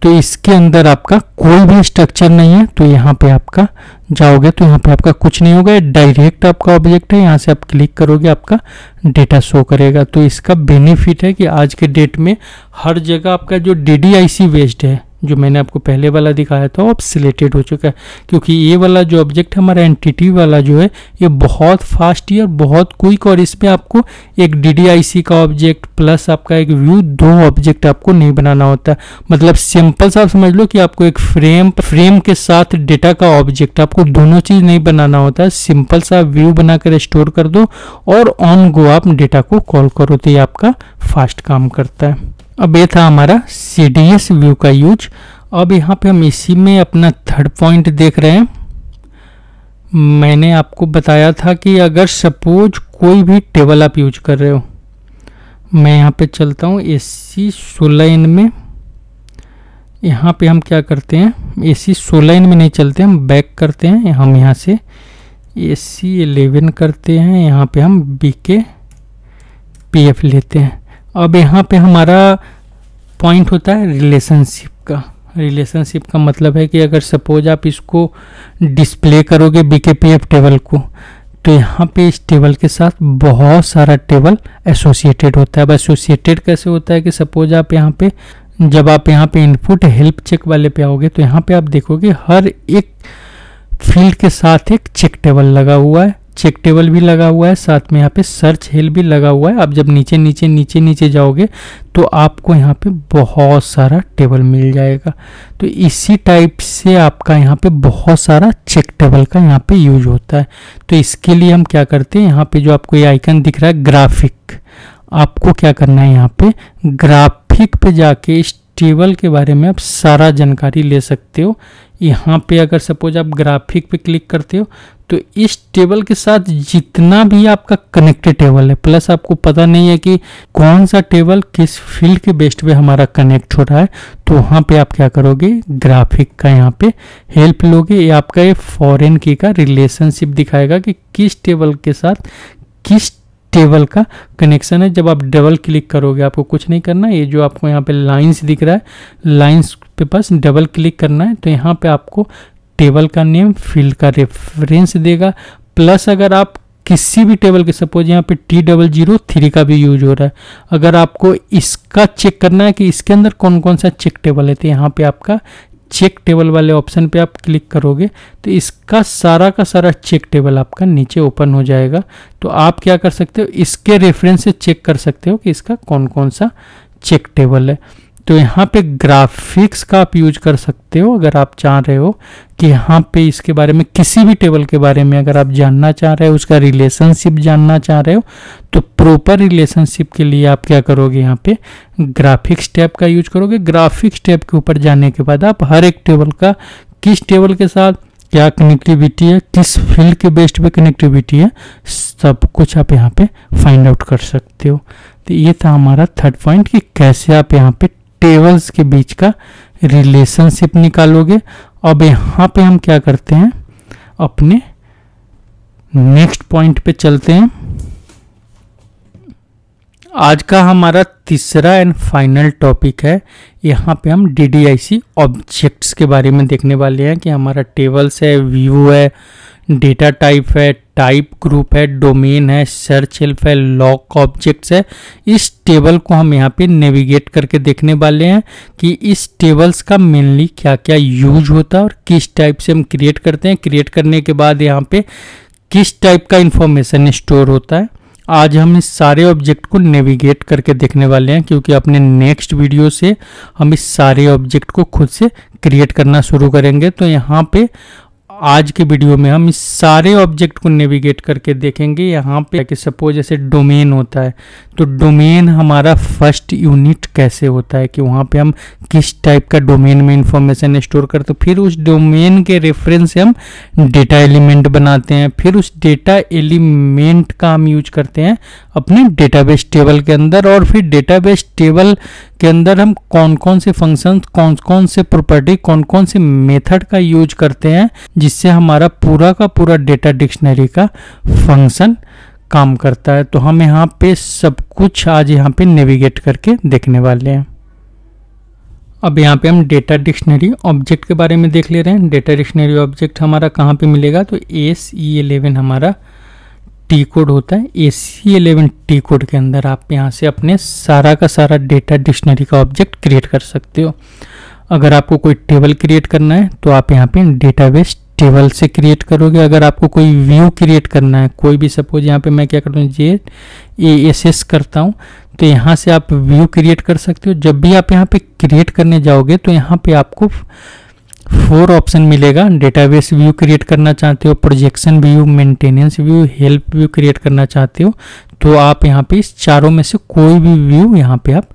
तो इसके अंदर आपका कोई भी स्ट्रक्चर नहीं है। तो यहाँ पे आपका जाओगे तो यहाँ पे आपका कुछ नहीं होगा, डायरेक्ट आपका ऑब्जेक्ट है। यहाँ से आप क्लिक करोगे, आपका डेटा शो करेगा। तो इसका बेनिफिट है कि आज के डेट में हर जगह आपका जो DDIC बेस्ड है, जो मैंने आपको पहले वाला दिखाया था, वो अब सिलेक्टेड हो चुका है, क्योंकि ये वाला जो ऑब्जेक्ट हमारा एंटिटी वाला जो है, ये बहुत फास्ट है और बहुत क्विक, और इसमें आपको एक DDIC का ऑब्जेक्ट प्लस आपका एक व्यू, 2 ऑब्जेक्ट आपको नहीं बनाना होता। मतलब सिंपल सा समझ लो कि आपको एक फ्रेम के साथ डेटा का ऑब्जेक्ट, आपको दोनों चीज नहीं बनाना होता है। सिंपल सा व्यू बनाकर स्टोर कर दो और ऑन गो आप डेटा को कॉल करो, तो ये आपका फास्ट काम करता है। अब ये था हमारा CDS व्यू का यूज। अब यहाँ पे हम इसी में अपना थर्ड पॉइंट देख रहे हैं। मैंने आपको बताया था कि अगर सपोज कोई भी टेबल आप यूज कर रहे हो, मैं यहाँ पे चलता हूँ AC16N में। यहाँ पे हम क्या करते हैं, AC16N में नहीं चलते, हम बैक करते हैं। हम यहाँ से AC11 करते हैं, यहाँ पे हम BKPF लेते हैं। अब यहाँ पे हमारा पॉइंट होता है रिलेशनशिप का। रिलेशनशिप का मतलब है कि अगर सपोज आप इसको डिस्प्ले करोगे BKPF टेबल को, तो यहाँ पे इस टेबल के साथ बहुत सारा टेबल एसोसिएटेड होता है। अब एसोसिएटेड कैसे होता है कि सपोज आप यहाँ पे, जब आप यहाँ पे इनपुट हेल्प चेक वाले पे आओगे, तो यहाँ पे आप देखोगे हर एक फील्ड के साथ एक चेक टेबल लगा हुआ है, चेक टेबल भी लगा हुआ है, साथ में यहाँ पे सर्च हेल्प भी लगा हुआ है। आप जब नीचे नीचे नीचे नीचे जाओगे तो आपको यहाँ पे बहुत सारा टेबल मिल जाएगा। तो इसी टाइप से आपका यहाँ पे बहुत सारा चेक टेबल का यहाँ पे यूज होता है। तो इसके लिए हम क्या करते हैं, यहाँ पे जो आपको ये आइकन दिख रहा है ग्राफिक, आपको क्या करना है, यहाँ पे ग्राफिक पे जाके इस टेबल के बारे में आप सारा जानकारी ले सकते हो। यहाँ पे अगर सपोज आप ग्राफिक पे क्लिक करते हो तो इस टेबल के साथ जितना भी आपका कनेक्टेड टेबल है, प्लस आपको पता नहीं है कि कौन सा टेबल किस फील्ड के बेस्ड पे हमारा कनेक्ट हो रहा है, तो वहाँ पे आप क्या करोगे, ग्राफिक का यहाँ पे हेल्प लोगे। ये आपका ये फॉरेन की का रिलेशनशिप दिखाएगा कि किस टेबल के साथ किस टेबल का कनेक्शन है। जब आप डबल क्लिक करोगे, आपको कुछ नहीं करना, ये जो आपको यहाँ पे लाइंस दिख रहा है, लाइंस पे बस डबल क्लिक करना है। तो यहाँ पे आपको टेबल का नेम, फील्ड का रेफरेंस देगा, प्लस अगर आप किसी भी टेबल के, सपोज यहाँ पे T003 का भी यूज हो रहा है, अगर आपको इसका चेक करना है कि इसके अंदर कौन कौन सा चेक टेबल है, तो यहाँ पे आपका चेक टेबल वाले ऑप्शन पे आप क्लिक करोगे तो इसका सारा का सारा चेक टेबल आपका नीचे ओपन हो जाएगा। तो आप क्या कर सकते हो, इसके रेफरेंस से चेक कर सकते हो कि इसका कौन कौन सा चेक टेबल है। तो यहाँ पे ग्राफिक्स का आप यूज कर सकते हो अगर आप चाह रहे हो कि यहाँ पे इसके बारे में, किसी भी टेबल के बारे में अगर आप जानना चाह रहे हो, उसका रिलेशनशिप जानना चाह रहे हो, तो प्रॉपर रिलेशनशिप के लिए आप क्या करोगे, यहाँ पे ग्राफिक्स टैब का यूज करोगे। ग्राफिक्स टैब के ऊपर जाने के बाद आप हर एक टेबल का, किस टेबल के साथ क्या कनेक्टिविटी है, किस फील्ड के बेस्ड पे कनेक्टिविटी है, सब कुछ आप यहाँ पे फाइंड आउट कर सकते हो। तो ये था हमारा थर्ड पॉइंट कि कैसे आप यहाँ पे टेबल्स के बीच का रिलेशनशिप निकालोगे। अब यहाँ पे हम क्या करते हैं, अपने नेक्स्ट पॉइंट पे चलते हैं। आज का हमारा तीसरा एंड फाइनल टॉपिक है। यहाँ पे हम DDIC ऑब्जेक्ट्स के बारे में देखने वाले हैं कि हमारा टेबल्स है, व्यू है, डेटा टाइप है, टाइप ग्रुप है, डोमेन है, सर्च हेल्प है, लॉक ऑब्जेक्ट्स है। इस टेबल को हम यहाँ पे नेविगेट करके देखने वाले हैं कि इस टेबल्स का मेनली क्या क्या यूज होता है और किस टाइप से हम क्रिएट करते हैं। क्रिएट करने के बाद यहाँ पे किस टाइप का इंफॉर्मेशन स्टोर होता है। आज हम इस सारे ऑब्जेक्ट को नेविगेट करके देखने वाले हैं, क्योंकि अपने नेक्स्ट वीडियो से हम इस सारे ऑब्जेक्ट को खुद से क्रिएट करना शुरू करेंगे। तो यहाँ पे आज के वीडियो में हम इस सारे ऑब्जेक्ट को नेविगेट करके देखेंगे। यहाँ पे कि सपोज जैसे डोमेन होता है, तो डोमेन हमारा फर्स्ट यूनिट कैसे होता है कि वहाँ पे हम किस टाइप का डोमेन में इंफॉर्मेशन स्टोर करते हैं। फिर उस डोमेन के रेफरेंस से हम डेटा एलिमेंट बनाते हैं। फिर उस डेटा एलिमेंट का हम यूज करते हैं अपने डेटाबेस टेबल के अंदर। और फिर डेटाबेस टेबल के अंदर हम कौन कौन से फंक्शन, कौन कौन से प्रॉपर्टी, कौन कौन से मेथड का यूज करते हैं, जिससे हमारा पूरा का पूरा डेटा डिक्शनरी का फंक्शन काम करता है। तो हम यहाँ पे सब कुछ आज यहाँ पे नेविगेट करके देखने वाले हैं। अब यहाँ पे हम डेटा डिक्शनरी ऑब्जेक्ट के बारे में देख ले रहे हैं। डेटा डिक्शनरी ऑब्जेक्ट हमारा कहाँ पे मिलेगा, तो ACE11 हमारा टी कोड होता है। ACE11 टी कोड के अंदर आप यहाँ से अपने सारा का सारा डेटा डिक्शनरी का ऑब्जेक्ट क्रिएट कर सकते हो। अगर आपको कोई टेबल क्रिएट करना है तो आप यहाँ पे डेटाबेस टेबल से क्रिएट करोगे। अगर आपको कोई व्यू क्रिएट करना है, कोई भी सपोज यहाँ पे मैं क्या करता हूँ JASS करता हूँ, तो यहाँ से आप व्यू क्रिएट कर सकते हो। जब भी आप यहाँ पे क्रिएट करने जाओगे तो यहाँ पे आपको 4 ऑप्शन मिलेगा। डेटाबेस व्यू क्रिएट करना चाहते हो, projection view, maintenance view, help view create करना चाहते हो, तो आप यहाँ पे इस चारों में से कोई भी व्यू यहाँ पे आप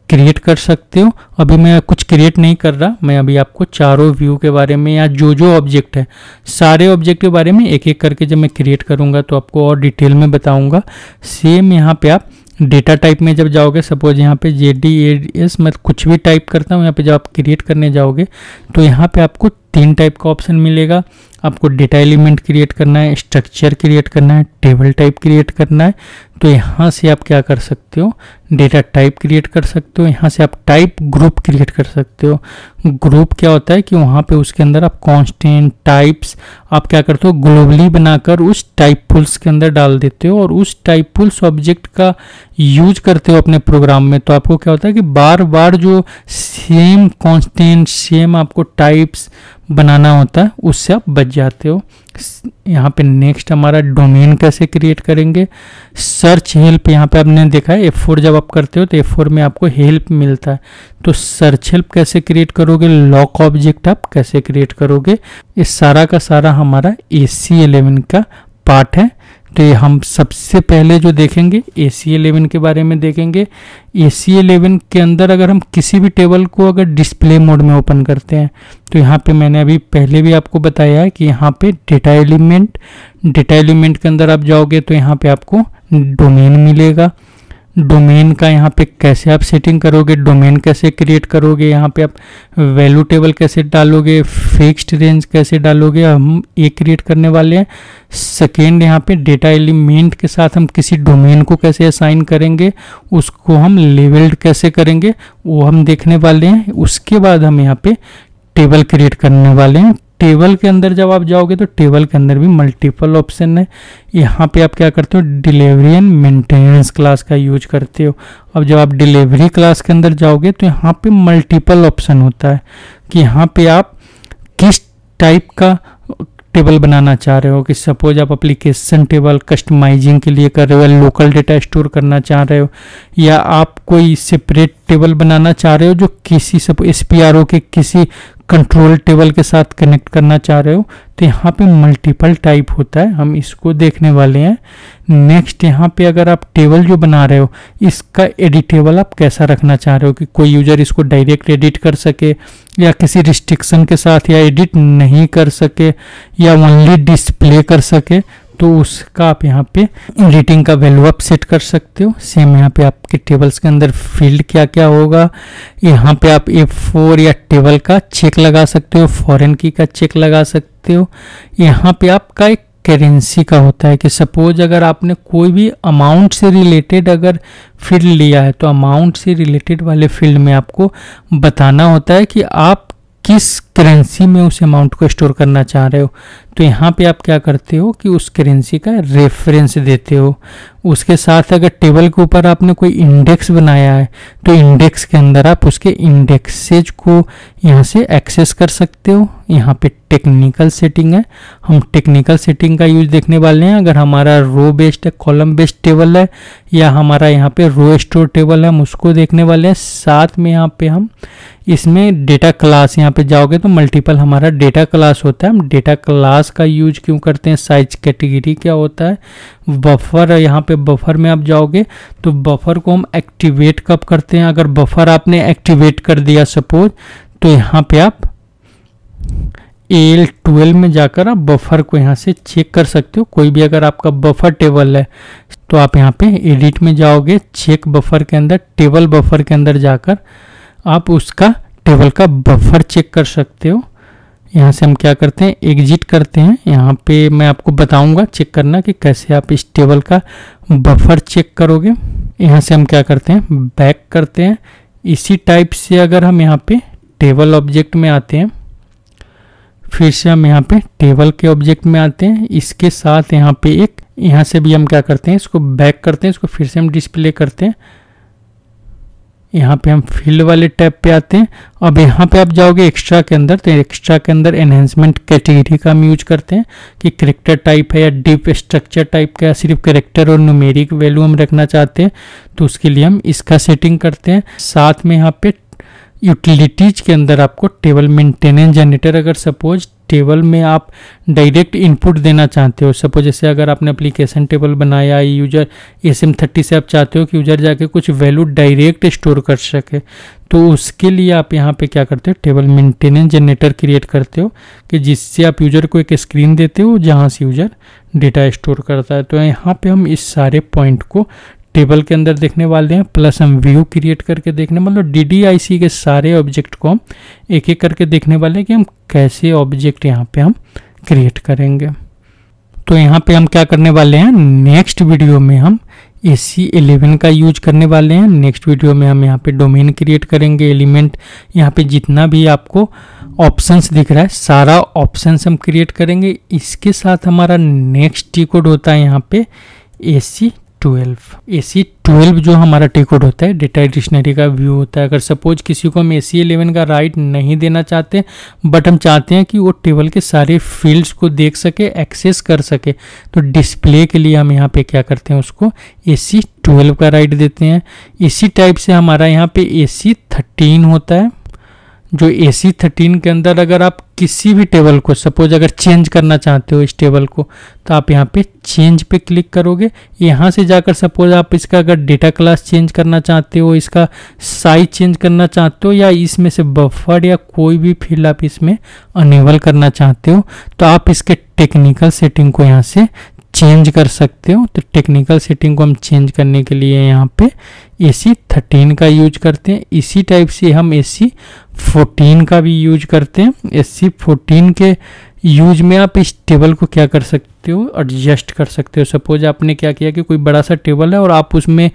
क्रिएट कर सकते हो। अभी मैं कुछ क्रिएट नहीं कर रहा, मैं अभी आपको चारों व्यू के बारे में या जो ऑब्जेक्ट है सारे ऑब्जेक्ट के बारे में एक एक करके जब मैं क्रिएट करूँगा तो आपको और डिटेल में बताऊँगा। सेम यहाँ पे आप डेटा टाइप में जब जाओगे, सपोज यहाँ पे JDAS मैं कुछ भी टाइप करता हूँ, यहाँ पे जब आप क्रिएट करने जाओगे तो यहाँ पे आपको 3 टाइप का ऑप्शन मिलेगा। आपको डेटा एलिमेंट क्रिएट करना है, स्ट्रक्चर क्रिएट करना है, टेबल टाइप क्रिएट करना है। तो यहाँ से आप क्या कर सकते हो, डेटा टाइप क्रिएट कर सकते हो। यहाँ से आप टाइप ग्रुप क्रिएट कर सकते हो। ग्रुप क्या होता है कि वहाँ पे उसके अंदर आप कॉन्स्टेंट टाइप्स आप क्या करते हो, ग्लोबली बनाकर उस टाइप पुल्स के अंदर डाल देते हो और उस टाइप पुल्स ऑब्जेक्ट का यूज करते हो अपने प्रोग्राम में। तो आपको क्या होता है कि बार बार जो सेम कॉन्स्टेंट, सेम आपको टाइप्स बनाना होता है, उससे आप बच जाते हो। यहाँ पे नेक्स्ट हमारा डोमेन कैसे क्रिएट करेंगे। सर्च हेल्प, यहाँ पे आपने देखा है F4 जब आप करते हो तो F4 में आपको हेल्प मिलता है। तो सर्च हेल्प कैसे क्रिएट करोगे, लॉक ऑब्जेक्ट आप कैसे क्रिएट करोगे, ये सारा का सारा हमारा ACE11 का पार्ट है। तो ये हम सबसे पहले जो देखेंगे ACE11 के बारे में देखेंगे। ACE11 के अंदर अगर हम किसी भी टेबल को अगर डिस्प्ले मोड में ओपन करते हैं तो यहाँ पे मैंने अभी पहले भी आपको बताया है कि यहाँ पे डेटा एलिमेंट के अंदर आप जाओगे तो यहाँ पे आपको डोमेन मिलेगा। डोमेन का यहाँ पे कैसे आप सेटिंग करोगे, डोमेन कैसे क्रिएट करोगे, यहाँ पे आप वैल्यू टेबल कैसे डालोगे, फिक्स्ड रेंज कैसे डालोगे, हम ये क्रिएट करने वाले हैं। सेकेंड यहाँ पे डेटा एलिमेंट के साथ हम किसी डोमेन को कैसे असाइन करेंगे, उसको हम लेवल्ड कैसे करेंगे, वो हम देखने वाले हैं। उसके बाद हम यहाँ पे टेबल क्रिएट करने वाले हैं। टेबल के अंदर जब आप जाओगे तो टेबल के अंदर भी मल्टीपल ऑप्शन है। यहाँ पे आप क्या करते हो, डिलीवरी एंड मेंटेनेंस क्लास का यूज करते हो। अब जब आप डिलीवरी क्लास के अंदर जाओगे तो यहाँ पे मल्टीपल ऑप्शन होता है कि यहाँ पे आप किस टाइप का टेबल बनाना चाह रहे हो। कि सपोज आप एप्लीकेशन टेबल कस्टमाइजिंग के लिए कर रहे हो, या लोकल डेटा स्टोर करना चाह रहे हो, या आप कोई सेपरेट टेबल बनाना चाह रहे हो जो किसी SPRO के किसी कंट्रोल टेबल के साथ कनेक्ट करना चाह रहे हो। तो यहाँ पे मल्टीपल टाइप होता है, हम इसको देखने वाले हैं। नेक्स्ट यहाँ पे अगर आप टेबल जो बना रहे हो इसका एडिटेबल आप कैसा रखना चाह रहे हो कि कोई यूजर इसको डायरेक्ट एडिट कर सके या किसी रिस्ट्रिक्शन के साथ, या एडिट नहीं कर सके या ओनली डिस्प्ले कर सके, तो उसका आप यहाँ पे एडिटिंग का वैल्यू आप सेट कर सकते हो। सेम यहाँ पे आपके टेबल्स के अंदर फील्ड क्या क्या होगा, यहाँ पे आप F4 या टेबल का चेक लगा सकते हो, फॉरेन की का चेक लगा सकते हो। यहाँ पे आपका एक करेंसी का होता है कि सपोज अगर आपने कोई भी अमाउंट से रिलेटेड अगर फील्ड लिया है तो अमाउंट से रिलेटेड वाले फील्ड में आपको बताना होता है कि आप किस करेंसी में उस अमाउंट को स्टोर करना चाह रहे हो। तो यहाँ पे आप क्या करते हो कि उस करेंसी का रेफरेंस देते हो। उसके साथ अगर टेबल के ऊपर आपने कोई इंडेक्स बनाया है तो इंडेक्स के अंदर आप उसके इंडेक्सेज को यहाँ से एक्सेस कर सकते हो। यहाँ पे टेक्निकल सेटिंग है, हम टेक्निकल सेटिंग का यूज देखने वाले हैं। अगर हमारा रो बेस्ड है, कॉलम बेस्ड टेबल है, या हमारा यहाँ पे रो स्टोर टेबल है, हम उसको देखने वाले हैं। साथ में यहाँ पे हम इसमें डेटा क्लास, यहाँ पे जाओगे तो मल्टीपल हमारा डेटा क्लास होता है। हम डेटा क्लास का यूज क्यों करते हैं, साइज कैटेगरी क्या होता है, बफर, यहाँ पे बफर में आप जाओगे तो बफर को हम एक्टिवेट कब करते हैं। अगर बफर आपने एक्टिवेट कर दिया सपोज, तो यहाँ पे आप AL12 में जाकर आप बफर को यहाँ से चेक कर सकते हो। कोई भी अगर आपका बफर टेबल है तो आप यहाँ पे एडिट में जाओगे, चेक बफर के अंदर, टेबल बफर के अंदर जाकर आप उसका टेबल का बफर चेक कर सकते हो। यहाँ से हम क्या करते हैं, एग्जिट करते हैं। यहाँ पे मैं आपको बताऊंगा चेक करना कि कैसे आप इस टेबल का बफर चेक करोगे। यहाँ से हम क्या करते हैं, बैक करते हैं। इसी टाइप से अगर हम यहाँ पे टेबल ऑब्जेक्ट में आते हैं, फिर से हम यहाँ पे टेबल के ऑब्जेक्ट में आते हैं। इसके साथ यहाँ पे एक, यहाँ से भी हम क्या करते हैं, इसको बैक करते हैं, इसको फिर से हम डिस्प्ले करते हैं। यहाँ पे हम फील्ड वाले टैब पे आते हैं। अब यहाँ पे आप जाओगे एक्स्ट्रा के अंदर, तो एक्स्ट्रा के अंदर एनहेंसमेंट कैटेगरी का हम यूज करते हैं कि करेक्टर टाइप है या डीप स्ट्रक्चर टाइप का, या सिर्फ करेक्टर और न्यूमेरिक वैल्यू हम रखना चाहते हैं, तो उसके लिए हम इसका सेटिंग करते हैं। साथ में यहाँ पे यूटिलिटीज के अंदर आपको टेबल मेंटेनेंस जनरेटर, अगर सपोज टेबल में आप डायरेक्ट इनपुट देना चाहते हो, सपोज जैसे अगर आपने एप्लीकेशन टेबल बनाया, यूजर SM30 से आप चाहते हो कि यूजर जाके कुछ वैल्यू डायरेक्ट स्टोर कर सके, तो उसके लिए आप यहाँ पे क्या करते हो, टेबल मेंटेनेंस जनरेटर क्रिएट करते हो कि जिससे आप यूजर को एक स्क्रीन देते हो जहाँ से यूजर डेटा स्टोर करता है। तो यहाँ पे हम इस सारे पॉइंट को टेबल के अंदर देखने वाले हैं, प्लस हम व्यू क्रिएट करके देखने, मतलब DDIC के सारे ऑब्जेक्ट को हम एक एक करके देखने वाले हैं कि हम कैसे ऑब्जेक्ट यहाँ पे हम क्रिएट करेंगे। तो यहाँ पे हम क्या करने वाले हैं, नेक्स्ट वीडियो में हम AC11 का यूज करने वाले हैं। नेक्स्ट वीडियो में हम यहाँ पे डोमेन क्रिएट करेंगे, एलिमेंट, यहाँ पे जितना भी आपको ऑप्शंस दिख रहा है सारा ऑप्शंस हम क्रिएट करेंगे। इसके साथ हमारा नेक्स्ट टी कोड होता है यहाँ पे AC12 जो हमारा टी कोड होता है, डेटा डिक्शनरी का व्यू होता है। अगर सपोज किसी को हम AC11 का राइट नहीं देना चाहते, बट हम चाहते हैं कि वो टेबल के सारे फील्ड्स को देख सके, एक्सेस कर सके, तो डिस्प्ले के लिए हम यहाँ पे क्या करते हैं, उसको AC12 का राइट देते हैं। इसी टाइप से हमारा यहाँ पे AC13 होता है, जो AC13 के अंदर अगर आप किसी भी टेबल को सपोज अगर चेंज करना चाहते हो इस टेबल को, तो आप यहाँ पे चेंज पे क्लिक करोगे। यहाँ से जाकर सपोज आप इसका अगर डेटा क्लास चेंज करना चाहते हो, इसका साइज चेंज करना चाहते हो, या इसमें से बफर या कोई भी फील्ड आप इसमें अनेबल करना चाहते हो, तो आप इसके टेक्निकल सेटिंग को यहाँ से चेंज कर सकते हो। तो टेक्निकल सेटिंग को हम चेंज करने के लिए यहाँ पे AC13 का यूज करते हैं। इसी टाइप से हम AC14 का भी यूज करते हैं। AC14 के यूज में आप इस टेबल को क्या कर सकते हो, एडजस्ट कर सकते हो। सपोज आपने क्या किया कि कोई बड़ा सा टेबल है और आप उसमें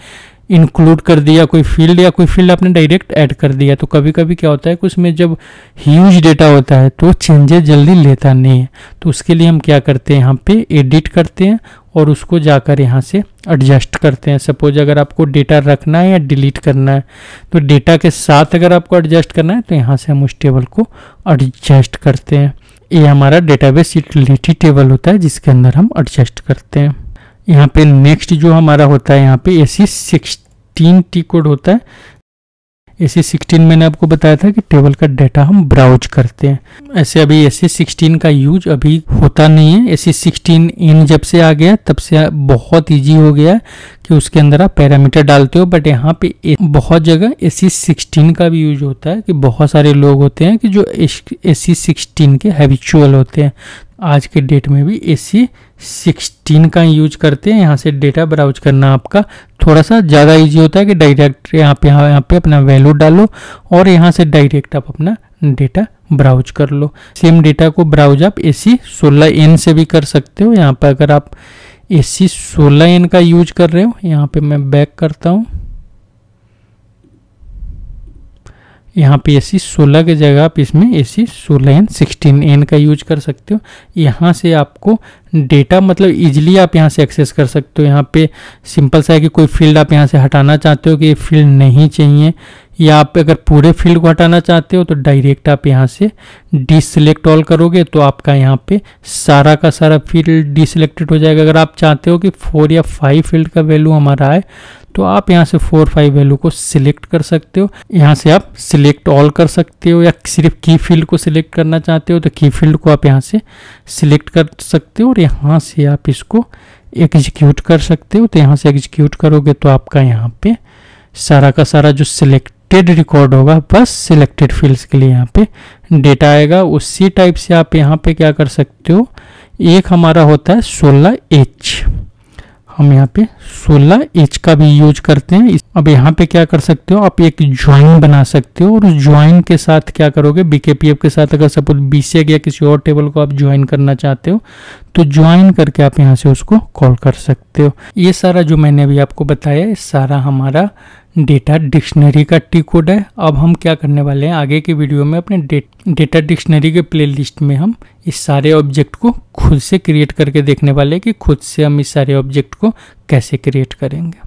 इंक्लूड कर दिया कोई फील्ड, या कोई फील्ड आपने डायरेक्ट ऐड कर दिया, तो कभी कभी क्या होता है कि उसमें जब ह्यूज डेटा होता है तो चेंजेस जल्दी लेता नहीं है। तो उसके लिए हम क्या करते हैं, यहाँ पे एडिट करते हैं और उसको जाकर यहाँ से एडजस्ट करते हैं। सपोज अगर आपको डेटा रखना है या डिलीट करना है, तो डेटा के साथ अगर आपको एडजस्ट करना है तो यहाँ से हम उस टेबल को एडजस्ट करते हैं। ये हमारा डेटाबेस यूटिलिटी टेबल होता है जिसके अंदर हम एडजस्ट करते हैं। यहाँ पे नेक्स्ट जो हमारा होता है यहाँ पे AC16 टी कोड होता है। AC16 मैंने आपको बताया था कि टेबल का डाटा हम ब्राउज करते हैं। ऐसे अभी AC16 का यूज अभी होता नहीं है। AC16 इन जब से आ गया तब से बहुत इजी हो गया है कि उसके अंदर आप पैरामीटर डालते हो, बट यहाँ पे बहुत जगह AC16 का भी यूज होता है कि बहुत सारे लोग होते हैं कि जो AC16 के हैबिचुअल होते हैं। आज के डेट में भी AC16 का यूज करते हैं। यहाँ से डेटा ब्राउज करना आपका थोड़ा सा ज़्यादा इजी होता है कि डायरेक्ट यहाँ पे अपना वैल्यू डालो और यहाँ से डायरेक्ट आप अपना डेटा ब्राउज कर लो। सेम डेटा को ब्राउज आप AC16N से भी कर सकते हो। यहाँ पर अगर आप AC16N का यूज कर रहे हो, यहाँ पे मैं बैक करता हूँ, यहाँ पे AC16 की जगह आप इसमें AC16N 16N का यूज कर सकते हो। यहाँ से आपको डेटा मतलब इजीली आप यहाँ से एक्सेस कर सकते हो। यहाँ पे सिंपल सा है कि कोई फील्ड आप यहाँ से हटाना चाहते हो कि ये फील्ड नहीं चाहिए, या आप अगर पूरे फील्ड को हटाना चाहते हो तो डायरेक्ट आप यहाँ से डिसलेक्ट ऑल करोगे तो आपका यहाँ पे सारा का सारा फील्ड डिसलेक्टेड हो जाएगा। अगर आप चाहते हो कि 4 या 5 फील्ड का वैल्यू हमारा आए तो आप यहाँ से 4-5 वैल्यू को सिलेक्ट कर सकते हो। यहाँ से आप सिलेक्ट ऑल कर सकते हो, या सिर्फ की फील्ड को सिलेक्ट करना चाहते हो तो की फील्ड को आप यहाँ से सिलेक्ट कर सकते हो और यहाँ से आप इसको एग्जीक्यूट कर सकते हो। तो यहाँ से एग्जीक्यूट करोगे तो आपका यहाँ पे सारा का सारा जो सिलेक्टेड रिकॉर्ड होगा बस सिलेक्टेड फील्ड्स के लिए यहाँ पे डेटा आएगा। उसी टाइप से आप यहाँ पे क्या कर सकते हो, एक हमारा होता है 16H, हम यहाँ पे 16H का भी यूज करते हैं। अब यहाँ पे क्या कर सकते हो, आप एक ज्वाइन बना सकते हो और उस ज्वाइन के साथ क्या करोगे, BKPF के साथ अगर सपोज BCEG या किसी और टेबल को आप ज्वाइन करना चाहते हो तो ज्वाइन करके आप यहाँ से उसको कॉल कर सकते हो। ये सारा जो मैंने अभी आपको बताया, सारा हमारा डेटा डिक्शनरी का टी कोड है। अब हम क्या करने वाले हैं, आगे के वीडियो में अपने डेटा डिक्शनरी के प्लेलिस्ट में हम इस सारे ऑब्जेक्ट को खुद से क्रिएट करके देखने वाले हैं कि खुद से हम इस सारे ऑब्जेक्ट को कैसे क्रिएट करेंगे।